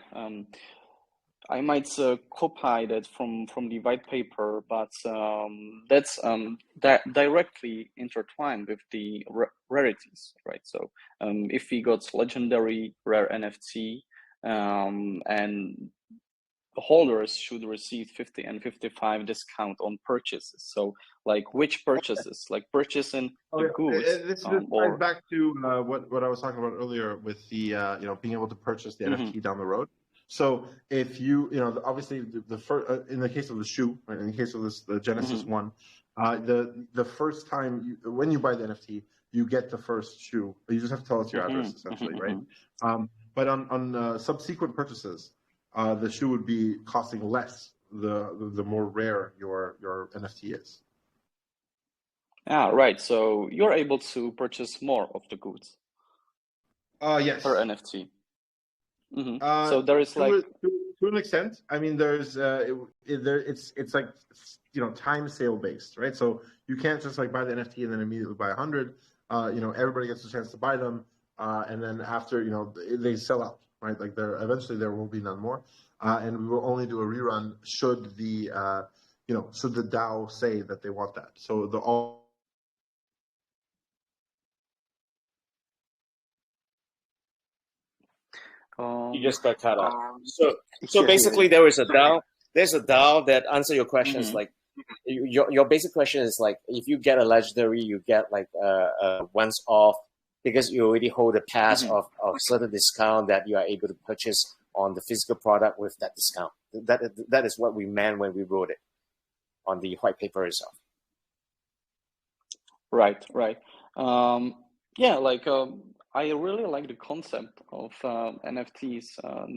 I might copy that from the white paper, but that's that directly intertwined with the rarities, right? So if we got legendary rare NFT, and holders should receive 50 and 55 discount on purchases. So like which purchases? Like purchasing the goods? This ties back to what I was talking about earlier with the being able to purchase the NFT down the road. So if you obviously the first in the case of the shoe, right, in the case of the Genesis one, the first time when you buy the NFT, you get the first shoe. You just have to tell us your address essentially, right? But on subsequent purchases, the shoe would be costing less the more rare your NFT is. Right. So you're able to purchase more of the goods. Yes. Per NFT. So there is to an extent. I mean, there's it's like time sale based, right? So you can't just like buy the NFT and then immediately buy 100. Everybody gets a chance to buy them, and then after they sell out. right? Like eventually there will be none more, and we will only do a rerun should the should the DAO say that they want that. So the all. You just got cut off. So yeah. basically, there's a DAO that answer your questions. Mm-hmm. Like your basic question is like, if you get a legendary, you get like once off because you already hold a pass Mm-hmm. of certain discount that you are able to purchase on the physical product with that discount. That is what we meant when we wrote it on the white paper itself. Right. Yeah, like I really like the concept of NFTs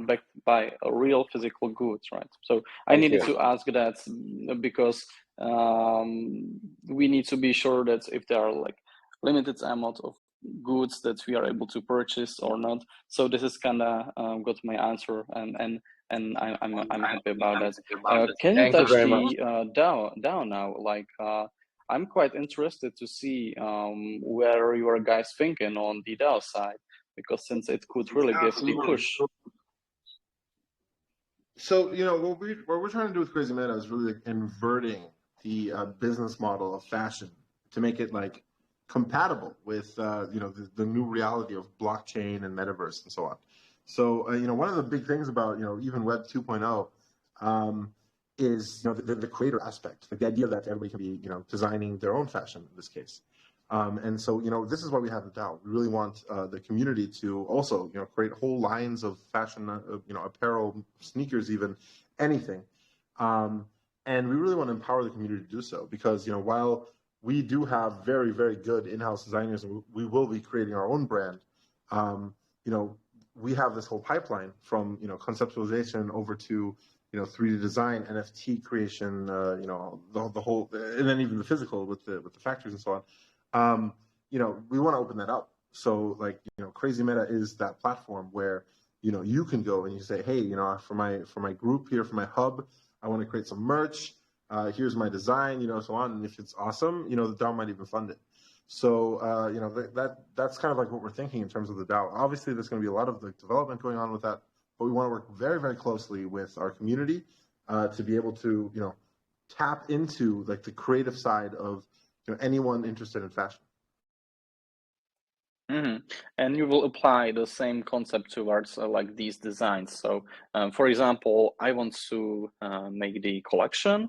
backed by a real physical goods, right? So I Thank needed you. to ask that because we need to be sure that if there are like limited amount of goods that we are able to purchase or not. So this is kind of got my answer, and I'm happy about that. Can you Thank you touch very much. the DAO now? Like I'm quite interested to see where you are guys thinking on the DAO side, because since it could really give the push. So what we're trying to do with CrazyMeta is really like inverting the business model of fashion to make it like compatible with the new reality of blockchain and metaverse and so on. So one of the big things about even Web 2.0 is the creator aspect, like the idea that everybody can be designing their own fashion in this case. And so this is what we have the DAO. We really want the community to also create whole lines of fashion, apparel, sneakers, even anything. And we really want to empower the community to do so, because while we do have very, very good in-house designers, and we will be creating our own brand, we have this whole pipeline from conceptualization over to 3D design, NFT creation, the whole, and then even the physical with the factories and so on. We want to open that up. So like, CrazyMeta is that platform where, you can go and you say, hey, for my group here, for my hub, I want to create some merch. Here's my design, so on. And if it's awesome, the DAO might even fund it. So, that's kind of like what we're thinking in terms of the DAO. Obviously, there's going to be a lot of development going on with that, but we want to work very, very closely with our community to be able to, tap into like the creative side of anyone interested in fashion. Mm-hmm. And you will apply the same concept towards like these designs. So, for example, I want to make the collection.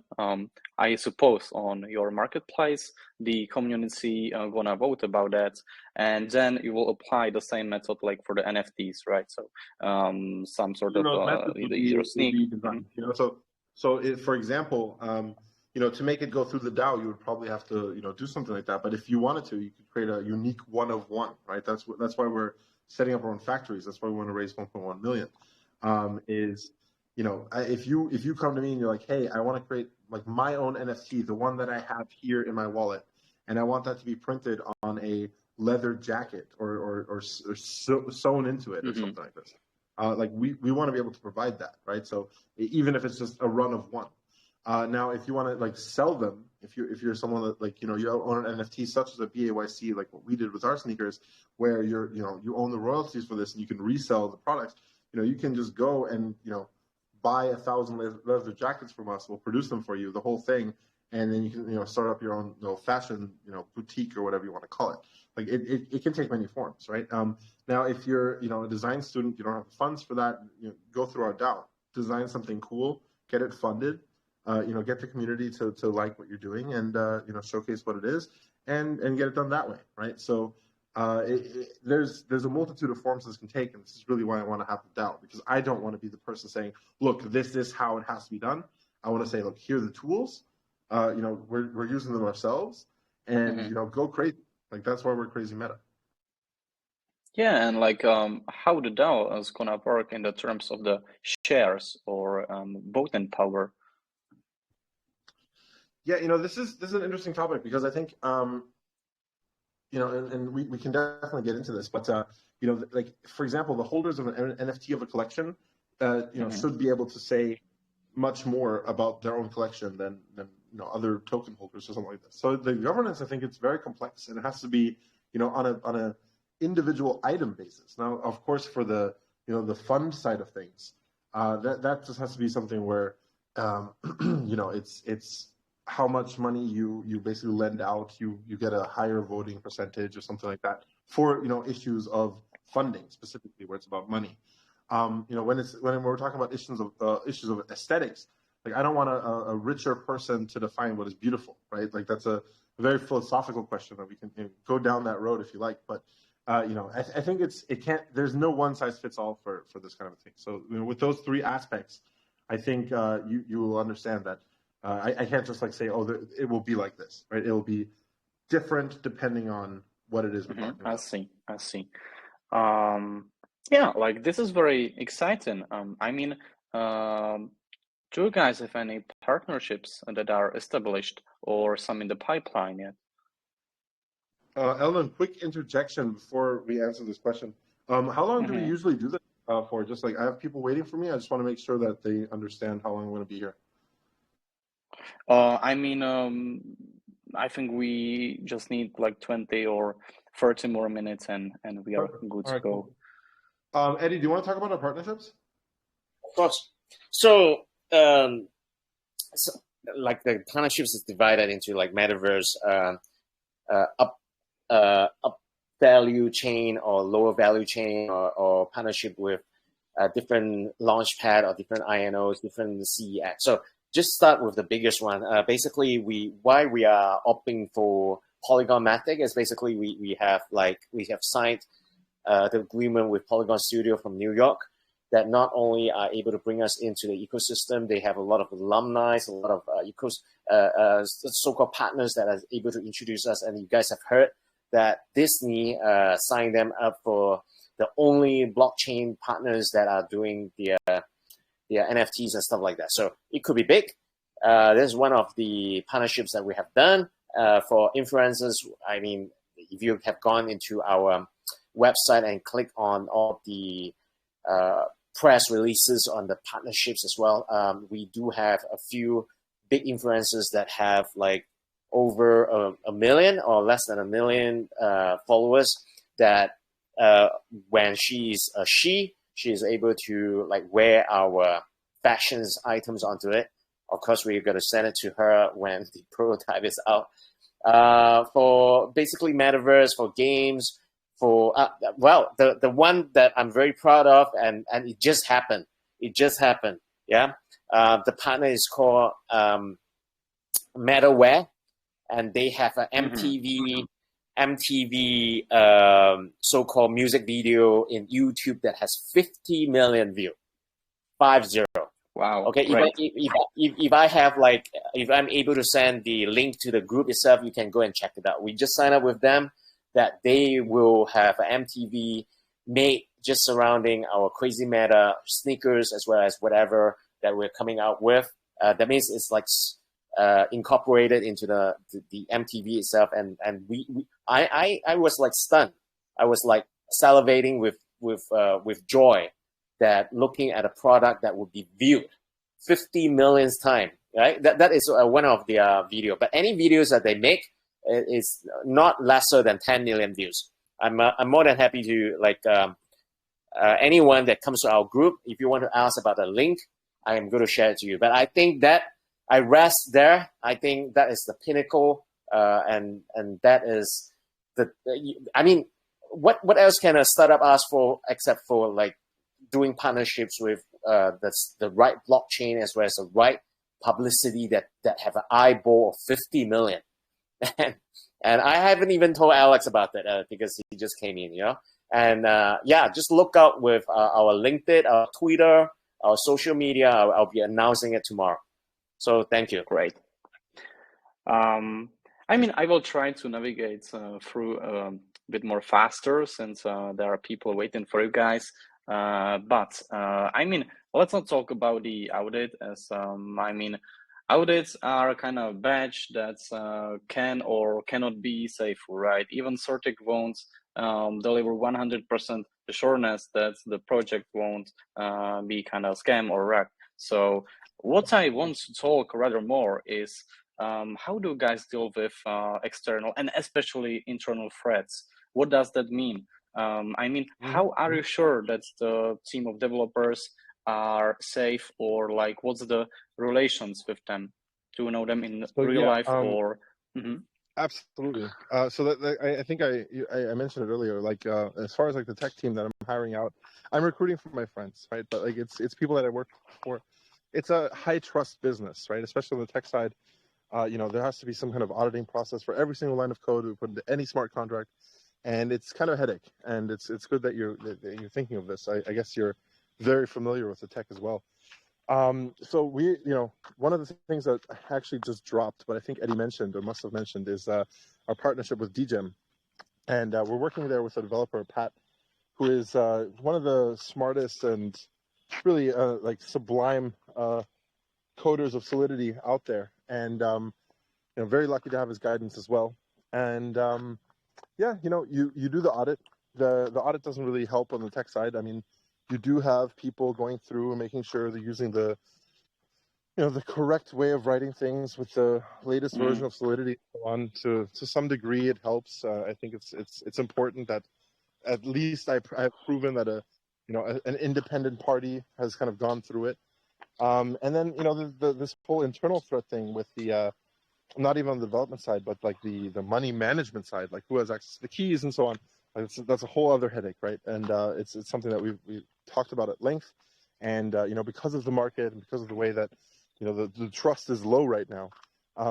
I suppose on your marketplace, the community gonna vote about that, and then you will apply the same method like for the NFTs, right? So, some sort of either sneak. Design, so if, for example, to make it go through the DAO, you would probably have to, do something like that. But if you wanted to, you could create a unique one of one, right? That's why we're setting up our own factories. That's why we want to raise 1.1 million. If you come to me and you're like, hey, I want to create like my own NFT, the one that I have here in my wallet, and I want that to be printed on a leather jacket or sewn into it or something like this. Like we want to be able to provide that, right? So even if it's just a run of one. Now, if you want to like sell them, if you're someone that like you own an NFT such as a BAYC, like what we did with our sneakers, where you own the royalties for this and you can resell the products, you can just go and buy 1,000 leather jackets from us. We'll produce them for you, the whole thing, and then you can start up your own fashion boutique or whatever you want to call it. Like it can take many forms, right? Now, if you're a design student, you don't have the funds for that, go through our DAO, design something cool, get it funded. Get the community to like what you're doing and showcase what it is and get it done that way, right? So there's a multitude of forms this can take, and this is really why I want to have the DAO, because I don't want to be the person saying, look, this is how it has to be done. I want to say, look, here are the tools. We're using them ourselves, and go crazy. Like that's why we're CrazyMeta. Yeah, and like how the DAO is gonna work in the terms of the shares or voting power. Yeah, this is an interesting topic, because I think and we can definitely get into this, but like for example, the holders of an NFT of a collection, should be able to say much more about their own collection than other token holders or something like this. So the governance, I think it's very complex, and it has to be on a individual item basis. Now, of course, for the the fund side of things, that just has to be something where it's how much money you basically lend out, you get a higher voting percentage or something like that for issues of funding specifically, where it's about money. When we're talking about issues of aesthetics, like I don't want a richer person to define what is beautiful, right? Like that's a very philosophical question that we can go down that road if you like, but I think there's no one size fits all for this kind of thing. So with those three aspects, I think you will understand that I can't just like say, it will be like this, right? It will be different depending on what it is we're talking about. I see. Yeah, like this is very exciting. Do you guys have any partnerships that are established or some in the pipeline yet? Ellen, quick interjection before we answer this question. How long do we usually do this for? Just like I have people waiting for me. I just want to make sure that they understand how long I'm going to be here. I think we just need like 20 or 30 more minutes and we are good to go. Cool. Eddie, do you want to talk about our partnerships? Of course. So like the partnerships is divided into like Metaverse, up value chain or lower value chain, or partnership with different launchpad or different INOs, different CEX. So just start with the biggest one. Basically, why we are opting for Polygon Matic is basically we have signed the agreement with Polygon Studio from New York that not only are able to bring us into the ecosystem, they have a lot of alumni, a lot of so-called partners that are able to introduce us. And you guys have heard that Disney signed them up for the only blockchain partners that are doing their NFTs and stuff like that. So it could be big. This is one of the partnerships that we have done for influencers. I mean, if you have gone into our website and click on all the press releases on the partnerships as well, we do have a few big influencers that have like over a million or less than a million followers that when she is able to like wear our fashions items onto it. Of course, we're going to send it to her when the prototype is out. For basically Metaverse, for games, for the one that I'm very proud of, and it just happened. Yeah, the partner is called Metaverse, and they have an MTV so-called music video in YouTube that has 50 million views. 50. Wow. Okay. If I have if I'm able to send the link to the group itself, you can go and check it out. We just signed up with them that they will have an MTV made just surrounding our CrazyMeta sneakers as well as whatever that we're coming out with. That means it's like incorporated into the MTV itself, and I was like stunned. I was like salivating with joy that looking at a product that would be viewed 50 million times, right? That is one of the video, but any videos that they make is not lesser than 10 million views. I'm more than happy to anyone that comes to our group, if you want to ask about the link, I am going to share it to you. But I think that I rest there. I think that is the pinnacle, and that is what else can a startup ask for except for like doing partnerships with the right blockchain as well as the right publicity that have an eyeball of 50 million. And I haven't even told Alex about that because he just came in, And just look out with our LinkedIn, our Twitter, our social media. I'll be announcing it tomorrow. So thank you. Great. I will try to navigate through a bit more faster since there are people waiting for you guys. But let's not talk about the audit as audits are a kind of badge that can or cannot be safe, right? Even Certic won't deliver 100% assurance that the project won't be kind of scam or wreck. So what I want to talk rather more is how do you guys deal with external and especially internal threats? What does that mean? I mean, how are you sure that the team of developers are safe, or like what's the relations with them? Do you know them in So real yeah, life or? Mhm. absolutely. So I think I mentioned it earlier. Like as far as like the tech team that I'm hiring out, I'm recruiting for my friends, right? But like it's people that I work for. It's a high trust business, right? Especially on the tech side. There has to be some kind of auditing process for every single line of code we put into any smart contract, and it's kind of a headache. And it's good that you're thinking of this. I guess you're very familiar with the tech as well. So one of the things that actually just dropped, but I think Eddie mentioned or must have mentioned, is our partnership with DGEM, and we're working there with a developer, Pat, who is one of the smartest and really like sublime coders of Solidity out there, and very lucky to have his guidance as well. And you do the audit. The audit doesn't really help on the tech side. I mean, you do have people going through and making sure they're using the correct way of writing things with the latest version of Solidity on. To some degree, it helps. I think it's important that at least I've proven that an independent party has kind of gone through it. And then this whole internal threat thing with the not even on the development side, but like the money management side, like who has access to the keys and so on. Like that's a whole other headache, right? And it's something that we've talked about at length. And because of the market and because of the way that the trust is low right now,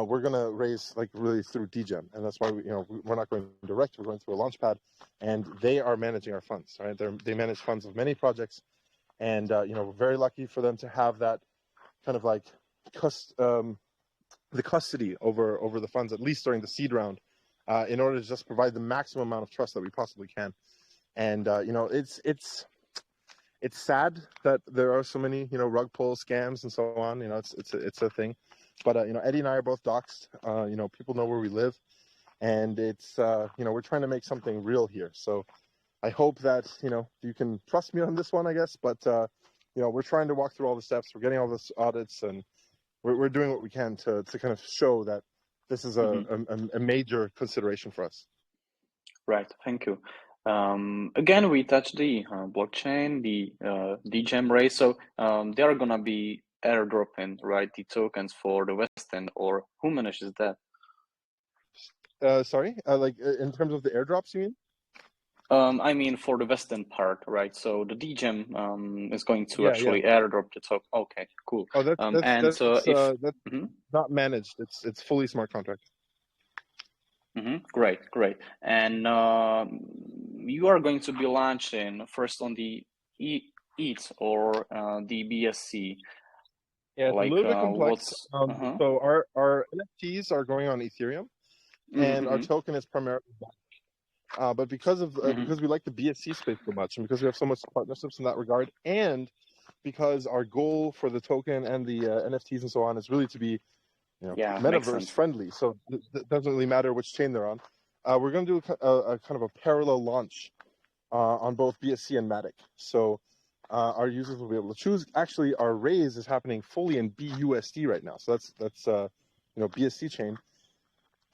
we're gonna raise like really through DGEM, and that's why we're not going direct. We're going through a launchpad, and they are managing our funds, right? They manage funds of many projects, and we're very lucky for them to have that kind of like the custody over the funds, at least during the seed round, in order to just provide the maximum amount of trust that we possibly can. And it's sad that there are so many rug pull scams and so on. It's a thing. But Eddie and I are both doxxed. People know where we live, and it's we're trying to make something real here. So I hope that you can trust me on this one, I guess. But we're trying to walk through all the steps. We're getting all this audits, and we're doing what we can to kind of show that this is a major consideration for us. Right. Thank you. Again, we touched the blockchain, the DGEM race. So they are gonna be airdropping, right, the tokens for the West End, or who manages that? Sorry, in terms of the airdrops, you mean? I mean for the Western part, right? So the DGEM is going to Yeah. actually airdrop the token. Okay, cool. Oh, that's not managed. It's fully smart contract. Great. And you are going to be launching first on the ETH or the BSC. Yeah, it's a little bit complex. So our NFTs are going on Ethereum, and our token is primarily black. But because we like the BSC space so much, and because we have so much partnerships in that regard, and because our goal for the token and the NFTs and so on is really to be Metaverse friendly, so it doesn't really matter which chain they're on. We're going to do a kind of a parallel launch on both BSC and Matic. So our users will be able to choose. Actually, our raise is happening fully in BUSD right now. So that's BSC chain.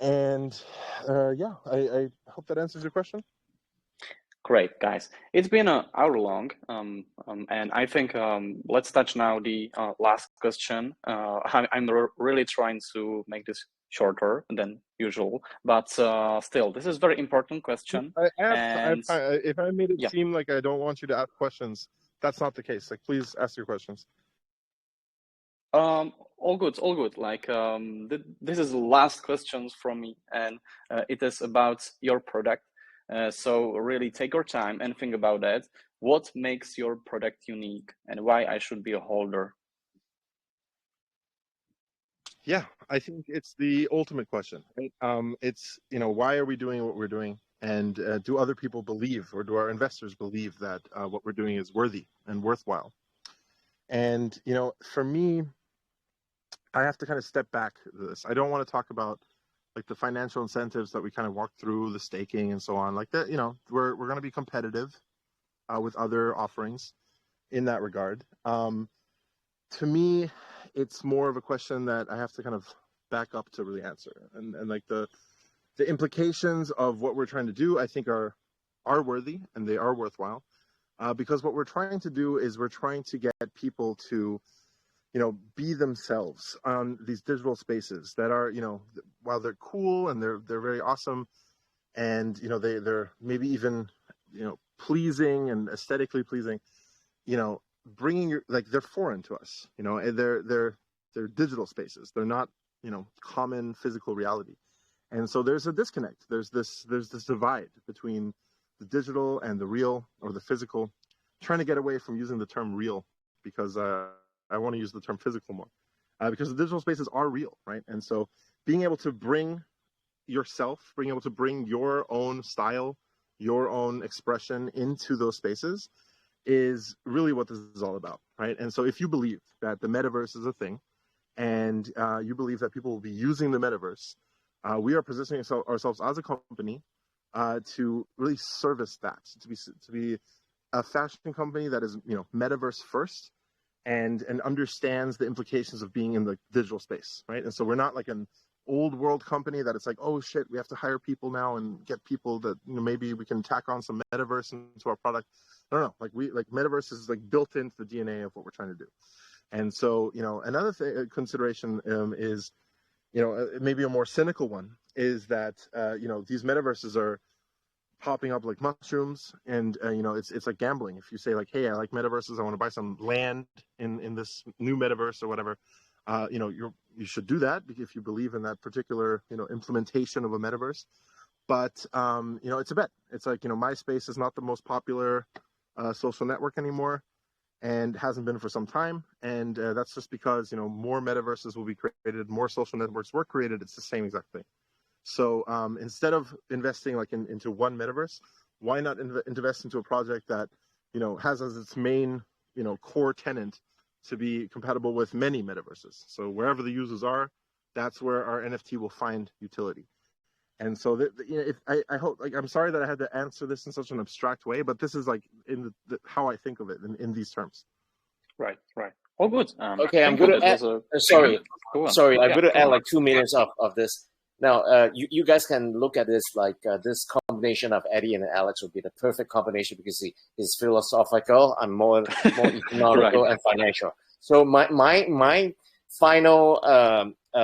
And I hope that answers your question. Great, guys. It's been an hour long, and I think let's touch now the last question. I'm really trying to make this shorter than usual, but still, this is a very important question. If I made it seem like I don't want you to ask questions, that's not the case. Like, please ask your questions. All good. Like, this is the last questions from me, and it is about your product. So really take your time and think about that. What makes your product unique, and why I should be a holder? Yeah, I think it's the ultimate question, right? It's why are we doing what we're doing, and do other people believe, or do our investors believe that what we're doing is worthy and worthwhile? And for me, I have to kind of step back this. I don't want to talk about like the financial incentives that we kind of walked through, the staking and so on. Like that, we're going to be competitive with other offerings in that regard. To me, it's more of a question that I have to kind of back up to really answer. And like the implications of what we're trying to do, I think are are worthy and they are worthwhile, because what we're trying to do is we're trying to get people to, be themselves on these digital spaces that are, while they're cool and they're very awesome, and they're maybe even pleasing and aesthetically pleasing, bringing they're foreign to us, and they're digital spaces. They're not common physical reality. And so there's a disconnect. There's this divide between the digital and the real, or the physical. Trying to get away from using the term real, because I want to use the term physical more, because the digital spaces are real, right? And so being able to bring yourself, being able to bring your own style, your own expression into those spaces is really what this is all about, right? And so if you believe that the metaverse is a thing, and you believe that people will be using the metaverse, we are positioning ourselves as a company to really service that, to be a fashion company that is metaverse first, and understands the implications of being in the digital space, right? And so we're not like an old world company that it's like, oh shit, we have to hire people now and get people that maybe we can tack on some metaverse into our product. No, like metaverse is like built into the DNA of what we're trying to do. And so another consideration is maybe a more cynical one, is that these metaverses are popping up like mushrooms, and it's like gambling. If you say like, hey, I like metaverses, I want to buy some land in this new metaverse or whatever, you should do that if you believe in that particular implementation of a metaverse. But it's a bet. It's like MySpace is not the most popular social network anymore, and hasn't been for some time, and that's just because more metaverses will be created, more social networks were created. It's the same exact thing. So instead of investing into one metaverse, why not invest into a project that has as its main core tenant to be compatible with many metaverses? So wherever the users are, that's where our NFT will find utility. And so I hope, I'm sorry that I had to answer this in such an abstract way, but this is like in how I think of it in these terms. Right. Oh, good. Okay, I'm going to add. Sorry, I'm going to add like 2 minutes of this. Now, you guys can look at this like this combination of Eddie and Alex would be the perfect combination, because he's philosophical. I'm more economical right. and financial. So my final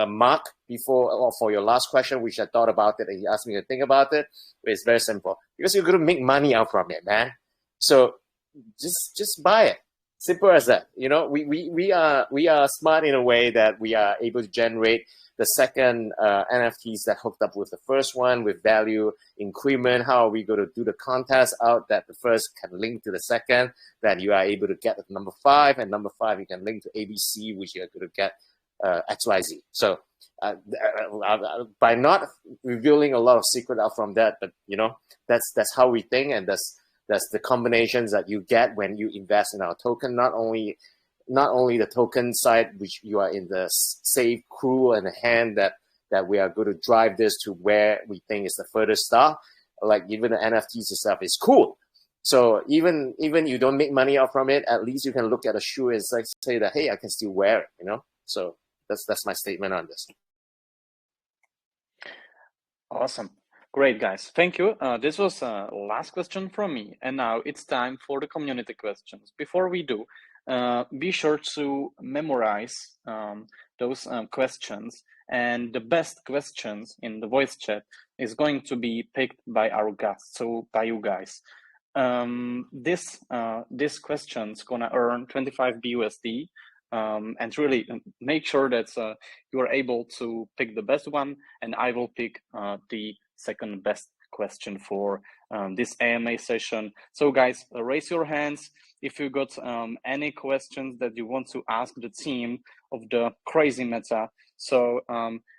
mark for your last question, which I thought about it, and you asked me to think about it, is very simple. Because you're going to make money out from it, man. So just buy it. Simple as that. We are smart in a way that we are able to generate the second NFTs that hooked up with the first one with value increment. How are we going to do the contest out that the first can link to the second, that you are able to get number 5, and number 5 you can link to ABC, which you're going to get XYZ. So by not revealing a lot of secret out from that, but that's how we think, and that's the combinations that you get when you invest in our token. Not only the token side, which you are in the safe crew and the hand that we are going to drive this to where we think is the furthest stuff. Like even the NFTs itself is cool. So even you don't make money out from it, at least you can look at a shoe and say that, hey, I can still wear it. So that's my statement on this. Awesome. Great, guys. Thank you. This was last question from me. And now it's time for the community questions. Before we do, be sure to memorize those questions. And the best questions in the voice chat is going to be picked by our guests, so by you guys. This question's going to earn 25 BUSD. And really make sure that you are able to pick the best one, and I will pick the second best question for this AMA session. So guys, raise your hands if you got any questions that you want to ask the team of the CrazyMeta. So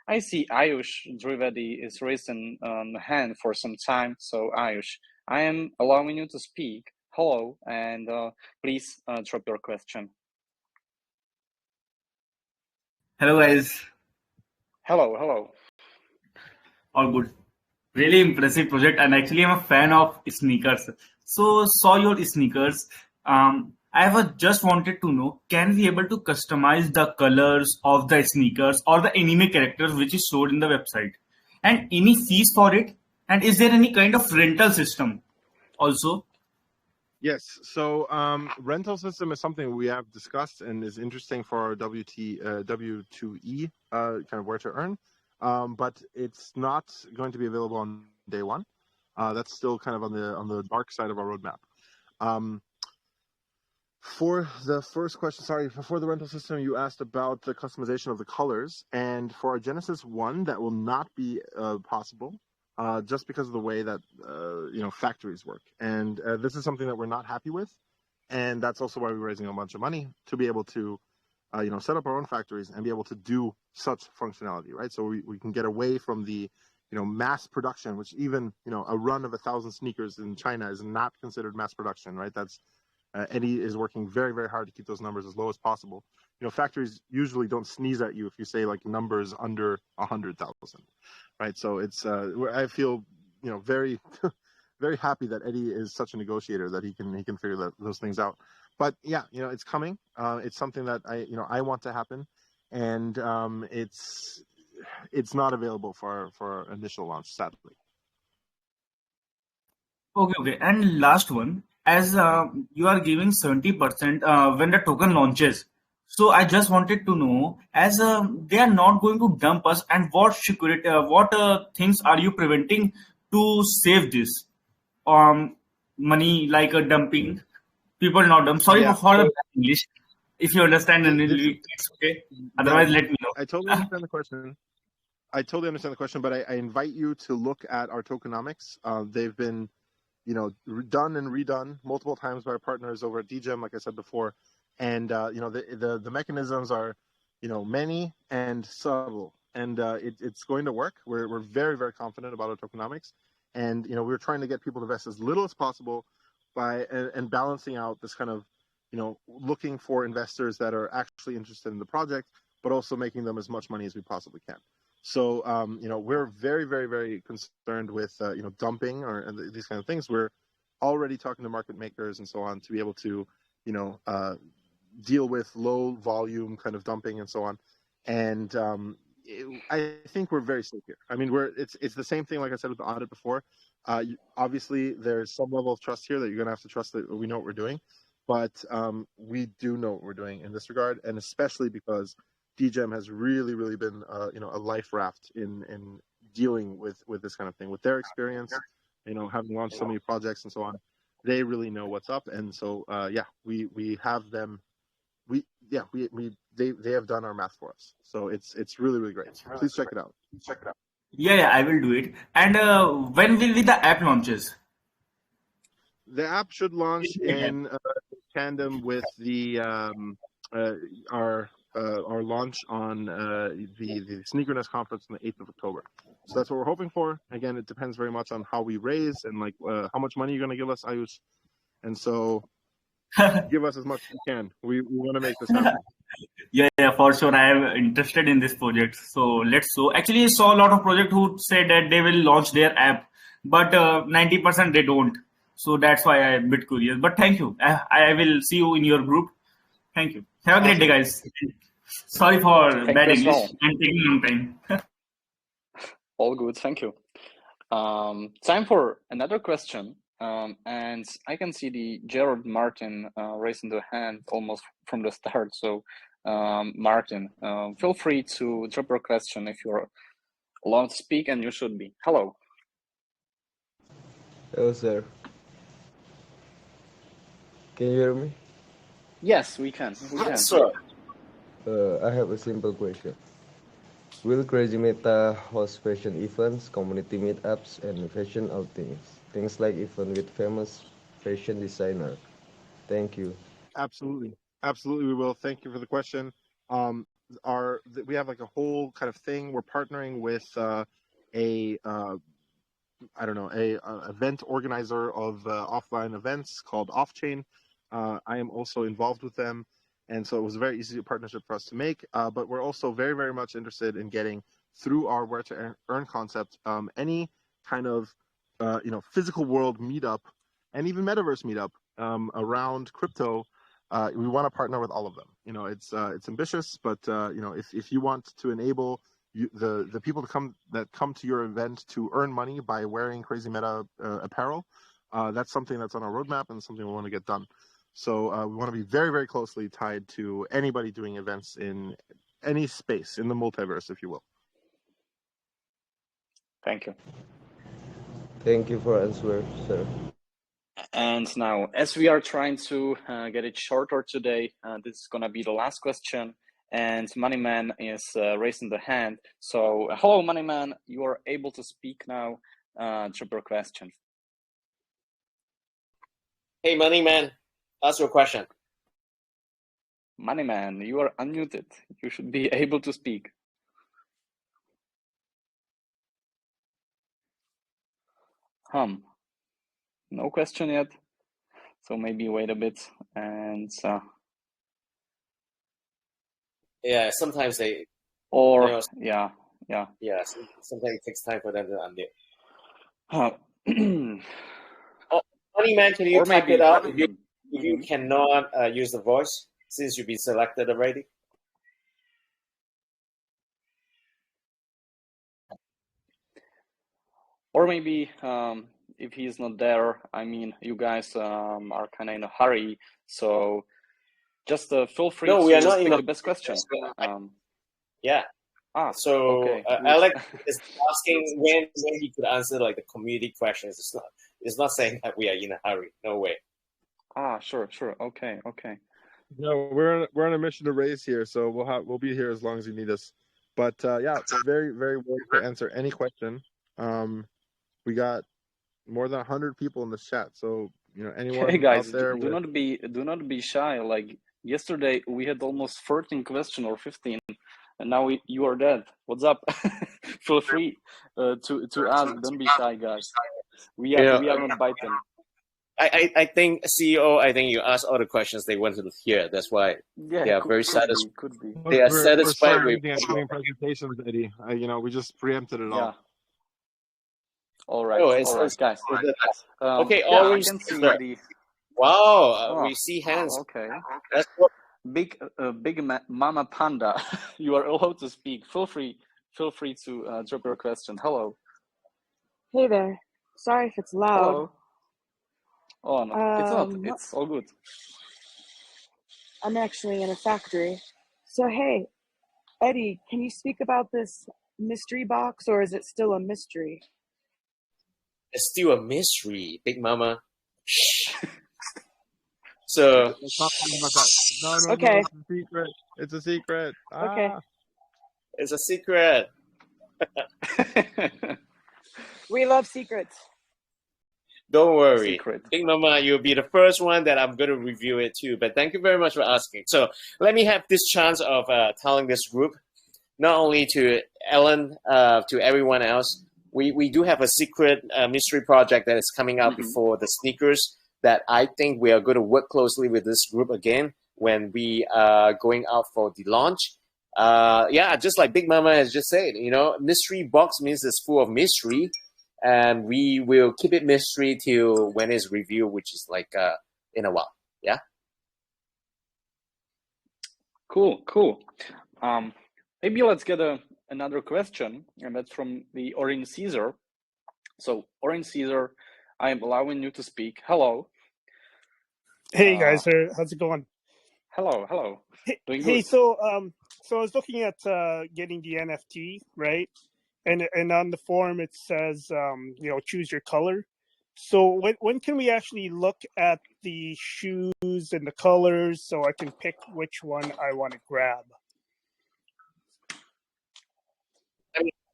I see Ayush Drivedi is raising a hand for some time. So Ayush, I am allowing you to speak. Hello, and please drop your question. Hello guys. Hello. All good. Really impressive project, and actually I'm a fan of sneakers. So saw your sneakers. I just wanted to know, can we able to customize the colors of the sneakers or the anime characters which is showed in the website? And any fees for it? And is there any kind of rental system? also? Yes. So rental system is something we have discussed and is interesting for our W2E kind of where to earn, but it's not going to be available on day one. That's still kind of on the dark side of our roadmap. For the first question, sorry, for the rental system, you asked about the customization of the colors, and for our Genesis 1, that will not be possible. Just because of the way that factories work, and this is something that we're not happy with, and that's also why we're raising a bunch of money to be able to, set up our own factories and be able to do such functionality, right? So we can get away from the, mass production, which even a run of 1,000 sneakers in China is not considered mass production, right? That's Eddie is working very, very hard to keep those numbers as low as possible. Factories usually don't sneeze at you if you say like numbers under 100,000, right? So it's I feel very very happy that Eddie is such a negotiator that he can figure those things out. But yeah, it's coming. It's something that I want to happen, and it's not available for our initial launch, sadly. Okay. And last one, as you are giving 70% when the token launches. So I just wanted to know, as they are not going to dump us, and what security, what things are you preventing to save this money, like dumping people not dump? Sorry Yeah. for the English. If you understand, then it's okay. Otherwise, let me know. I totally understand the question. But I invite you to look at our tokenomics. They've been done and redone multiple times by our partners over at DGEM, like I said before. And, the mechanisms are, many and subtle, and it's going to work. We're very, very confident about our tokenomics. And, we're trying to get people to invest as little as possible and balancing out this kind of, looking for investors that are actually interested in the project, but also making them as much money as we possibly can. So, we're very, very, very concerned with, dumping or these kind of things. We're already talking to market makers and so on to be able to, deal with low volume kind of dumping and so on. And I think we're very safe here. I mean, it's the same thing, like I said, with the audit before. Obviously, there's some level of trust here that you're going to have to trust that we know what we're doing. But we do know what we're doing in this regard, and especially because DGEM has really, really been, a life raft in dealing with this kind of thing. With their experience, having launched so many projects and so on, they really know what's up. And so, we have them. They have done our math for us. So it's really, really great. Please check it out. Yeah, I will do it. And when will be the app launches? The app should launch in tandem with the our launch on the Sneakerness conference on the 8th of October. So that's what we're hoping for. Again, it depends very much on how we raise and how much money you're going to give us, Ayush. And so give us as much as you can. We want to make this happen. Yeah, for sure. I am interested in this project. So let's so actually I saw a lot of projects who said that they will launch their app, but 90% they don't. So that's why I'm a bit curious. But thank you. I will see you in your group. Thank you. Have a great day, guys. Sorry for bad English and taking long time. All good. Thank you. Time for another question. And I can see the Gerald Martin raising the hand almost from the start. So, Martin, feel free to drop your question if you're allowed to speak, and you should be. Hello. Hello, sir. Can you hear me? Yes, we can. Yes, sir. I have a simple question. Will CrazyMeta host fashion events, community meetups, and fashion outings? Things like event with famous fashion designer. Thank you. Absolutely, we will. Thank you for the question. We have like a whole kind of thing. We're partnering with a event organizer of offline events called Offchain. I am also involved with them, and so it was a very easy partnership for us to make. But we're also very, very much interested in getting through our where to earn concept any kind of physical world meetup and even metaverse meetup around crypto. We want to partner with all of them. It's ambitious, but if you want to enable the people that come to your event to earn money by wearing CrazyMeta apparel, that's something that's on our roadmap and something we want to get done. So we want to be very, very closely tied to anybody doing events in any space in the multiverse, if you will. Thank you. Thank you for answer, sir. And now, as we are trying to get it shorter today, this is gonna be the last question. And Moneyman is raising the hand. So, hello, Moneyman. You are able to speak now. Triple question. Hey, Moneyman, ask your question. Moneyman, you are unmuted. You should be able to speak. No question yet. So maybe wait a bit and. Yeah, sometimes they. Or yeah. Yeah. Sometimes it takes time for them to unmute. Moneyman, can you type it out if you cannot use the voice since you've been selected already? Or maybe if he's not there, I mean, you guys are kind of in a hurry, so just feel free to we are not pick in the best question. Yeah. So okay. Alex is asking when he could answer like the community questions. It's not saying that we are in a hurry. No way. Sure. Okay. No, we're on a mission to raise here, so we'll be here as long as you need us. But yeah, very, very willing to answer any question. We got more than 100 people in the chat, so anyone hey guys, out there, do not be shy. Like yesterday, we had almost 13 questions or 15, and now you are dead. What's up? Feel free to ask. Don't be shy, guys. We are not biting. I think CEO. I think you asked all the questions they wanted to hear. That's why they are very satisfied. Could be. They are satisfied with doing presentations, Eddie. We just preempted it all. All right, guys. Okay, I can see the. Wow, we see hands. Okay. That's what... Big Mama Panda, you are allowed to speak. Feel free to drop your question. Hello. Hey there. Sorry if it's loud. Hello. Oh no, it's not. It's all good. I'm actually in a factory. So hey, Eddie, can you speak about this mystery box, or is it still a mystery? It's still a mystery, Big Mama. So no, okay. It's a secret. It's a secret. Okay. It's a secret. We love secrets. Don't worry. Secret. Big Mama, you'll be the first one that I'm going to review it too. But thank you very much for asking. So let me have this chance of telling this group, not only to Ellen, to everyone else. We do have a secret mystery project that is coming out before the sneakers that I think we are going to work closely with this group again when we are going out for the launch. Just like Big Mama has just said, mystery box means it's full of mystery, and we will keep it mystery till when it's revealed, which is like in a while. Yeah. Cool. Maybe let's get another question, and that's from the Orange Caesar. So Orange Caesar, I am allowing you to speak. Hello. Hey guys, how's it going? Hello. Doing hey, good. so I was looking at getting the NFT, right? And on the form it says choose your color. So when can we actually look at the shoes and the colors so I can pick which one I want to grab?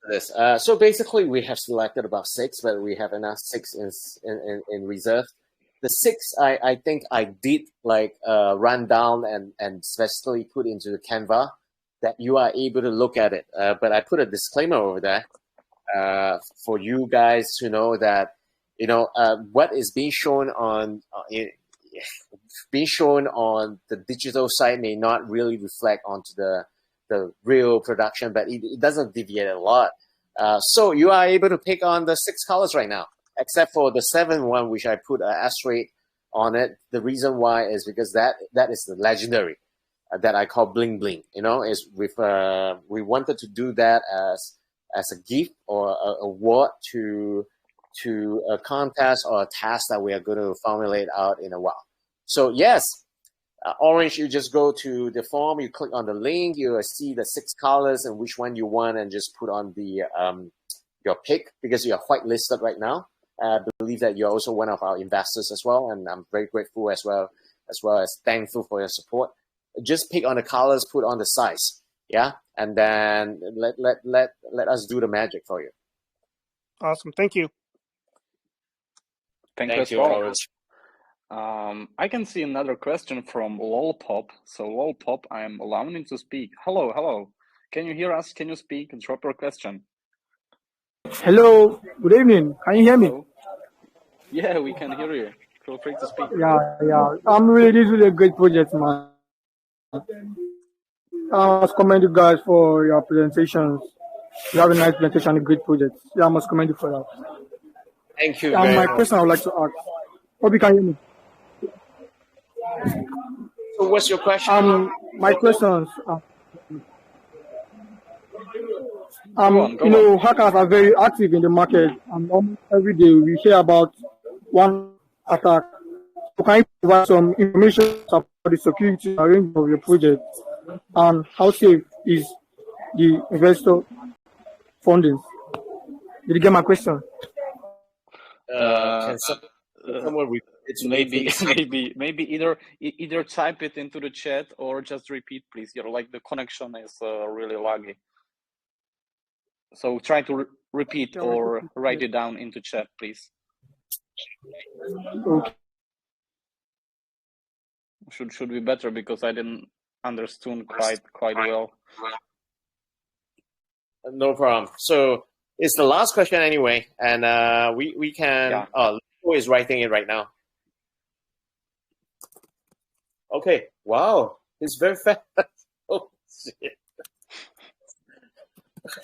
This. So basically, we have selected about 6, but we have enough 6 in reserve. The 6, I think I did like run down and specifically put into the Canva that you are able to look at it. But I put a disclaimer over there for you guys to know that what is being shown on the digital side may not really reflect onto the real production, but it doesn't deviate a lot. So you are able to pick on the 6 colors right now, except for the 7th one, which I put an asterisk on it. The reason why is because that is the legendary that I call bling bling. Is with we wanted to do that as a gift or a award to to a contest or a task that we are going to formulate out in a while. So yes, Orange, you just go to the form, you click on the link, you will see the 6 colors and which one you want, and just put on the your pick, because you are whitelisted right now. I believe that you're also one of our investors as well, and I'm very grateful as well as thankful for your support. Just pick on the colors, put on the size, yeah, and then let us do the magic for you. Awesome, thank you. Thank you as well. Orange. I can see another question from Lolpop. So Lolpop, I am allowing you to speak. Hello. Can you hear us? Can you speak and drop your question? Hello, good evening. Can you hear me? Hello. Yeah, we can hear you. Feel free to speak. Yeah. This is a great project, man. I must commend you guys for your presentations. You have a nice presentation, a great project. Yeah, I must commend you for that. Thank you. And my question I would like to ask. Hope you can hear me. So what's your question? My questions. Hackers are very active in the market, and almost every day we hear about one attack. So can you provide some information about the security arrangement of your project, and how safe is the investor funding? Did you get my question? Can someone maybe either type it into the chat or just repeat, please. The connection is really laggy. So try to repeat or write it down into chat, please. Okay. Should be better, because I didn't understand quite well. No problem. So it's the last question anyway, and we can. Yeah. Who is writing it right now? Okay. Wow, it's very fast. Oh shit.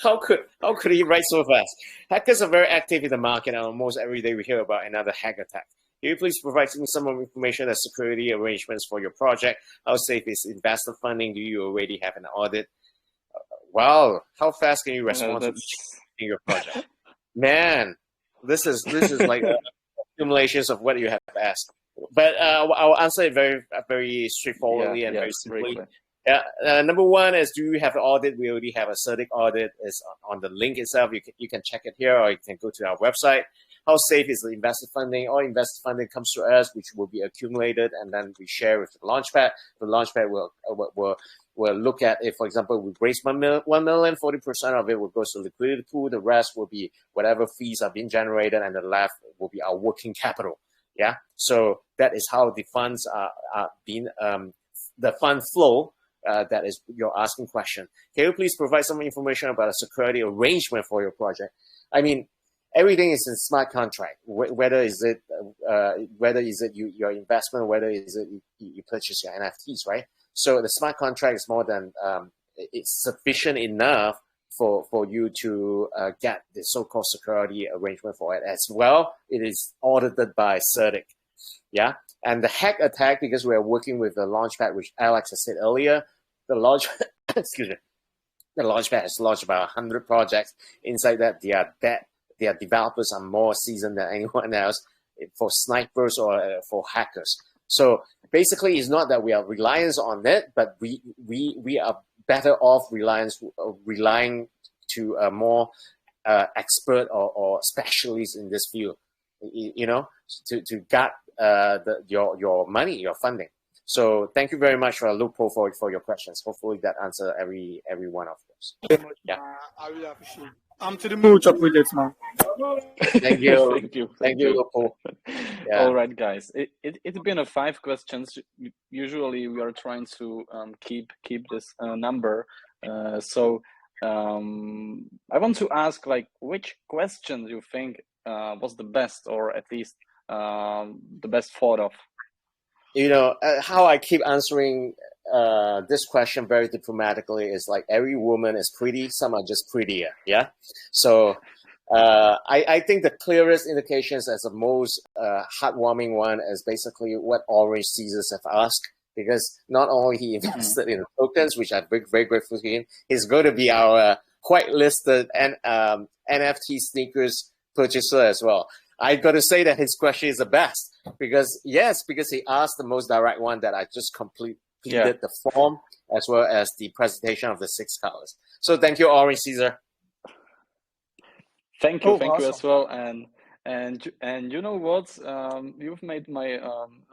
How could he write so fast? Hackers are very active in the market, and almost every day we hear about another hack attack. Can you please provide some information on security arrangements for your project? How safe is investor funding? Do you already have an audit? Wow, how fast can you respond to your project? Man, this is like accumulations of what you have asked. But I'll answer it very straightforwardly and very simply. Number one is, do you have an audit? We already have a CertiK audit. It's on the link itself. You can check it here, or you can go to our website. How safe is the investor funding? All investor funding comes to us, which will be accumulated, and then we share with the Launchpad. The Launchpad will look at it. For example, we raise 1 million, 40% of it will go to the liquidity pool. The rest will be whatever fees are being generated, and the left will be our working capital. Yeah. So that is how the funds are being the fund flow. That is your asking question. Can you please provide some information about a security arrangement for your project? I mean, everything is in smart contract. Whether is it your investment, whether is it you purchase your NFTs, right? So the smart contract is more than it's sufficient enough for you to get the so-called security arrangement for it as well. It is audited by CertiK. Yeah, and the hack attack, because we are working with the Launchpad, which Alex has said earlier, the Launchpad has launched about 100 projects. Inside that, their developers are more seasoned than anyone else for snipers or for hackers. So basically, it's not that we are reliant on it, but we are better off relying to a more expert or specialist in this field, to guard your money, your funding. So thank you very much for a loophole for your questions. Hopefully that answers every one of those. Yeah. I really appreciate it. I'm to the mood of projects now. Thank you. Thank you, loophole. Yeah. All right, guys. It's been 5 questions. Usually we are trying to keep this number. So I want to ask, which questions you think was the best, or at least the best thought of? How I keep answering this question very diplomatically is like, every woman is pretty, some are just prettier. Yeah. So I think the clearest indications as the most heartwarming one is basically what Orange Caesars have asked, because not only he invested in tokens, which I'm very, very grateful to him, he's going to be our whitelisted NFT sneakers purchaser as well. I got to say that his question is the best because he asked the most direct one that I just completed the form as well as the presentation of the 6 colors. So thank you, Orange Caesar. Thank you awesome. as well. And you know what? You've made my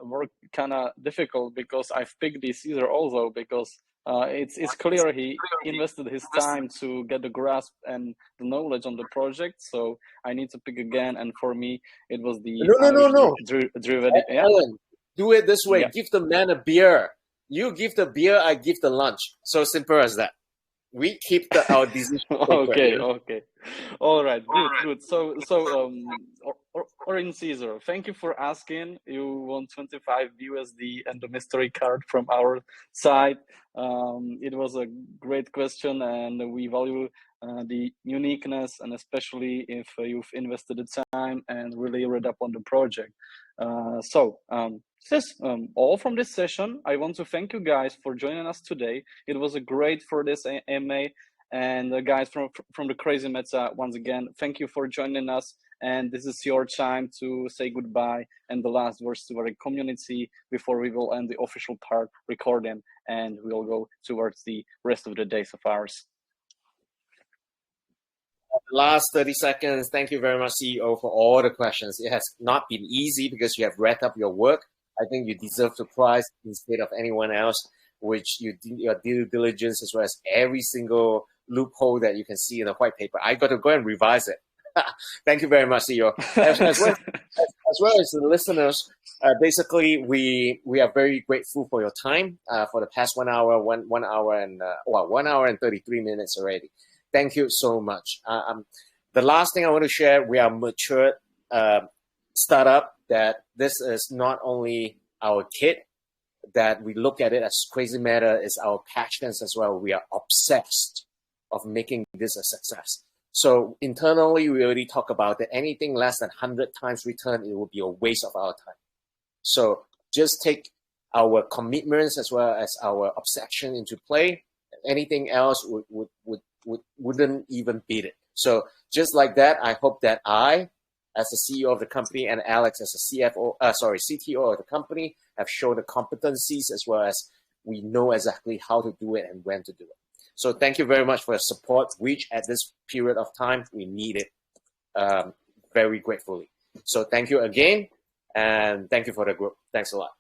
work kind of difficult because I've picked the Caesar also because it's clear he invested his time to get the grasp and the knowledge on the project. So I need to pick again. And for me, it was the No. driven. Yeah. Alan, do it this way. Yeah. Give the man a beer. You give the beer, I give the lunch. So simple as that. We keep our decision. Okay. All right. Good. So Orange Caesar, thank you for asking. You won 25 USD and the mystery card from our side. It was a great question, and we value the uniqueness, and especially if you've invested the time and really read up on the project. This is all from this session. I want to thank you guys for joining us today. It was a great for this AMA. And guys from the CrazyMeta, once again, thank you for joining us. And this is your time to say goodbye and the last words to our community before we will end the official part recording, and we'll go towards the rest of the days of ours. Last 30 seconds. Thank you very much, CEO, for all the questions. It has not been easy because you have read up your work. I think you deserve the prize instead of anyone else, which you did your due diligence as well as every single loophole that you can see in the white paper. I got to go and revise it. Thank you very much, CEO. As well as the listeners, basically, we are very grateful for your time for the past 1 hour, 1 hour and 1 hour and 33 minutes already. Thank you so much. The last thing I want to share, we are a mature startup that this is not only our kit, that we look at it as CrazyMeta is our passions as well. We are obsessed of making this a success. So internally, we already talk about that anything less than 100 times return, it will be a waste of our time. So just take our commitments as well as our obsession into play. Anything else wouldn't even beat it. So just like that, I hope that I, as the CEO of the company, and Alex as the CTO of the company, have shown the competencies as well as we know exactly how to do it and when to do it. So thank you very much for your support, which at this period of time, we need it very gratefully. So thank you again, and thank you for the group. Thanks a lot.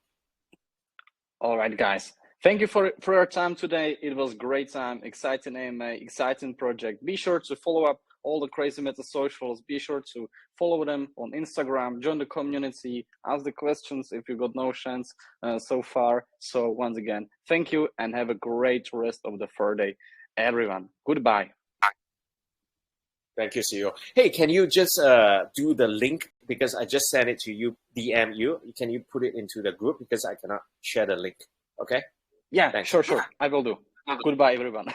All right, guys. Thank you for your time today. It was a great time, exciting AMA, exciting project. Be sure to follow up all the CrazyMeta socials. Be sure to follow them on Instagram, join the community, ask the questions if you got no chance so far. So once again, thank you and have a great rest of the Friday, everyone. Goodbye. Thank you, CEO. Hey, can you just do the link, because I just sent it to you, DM you. Can you put it into the group because I cannot share the link? Okay. Yeah, thanks. Sure. I will do. Goodbye, everyone.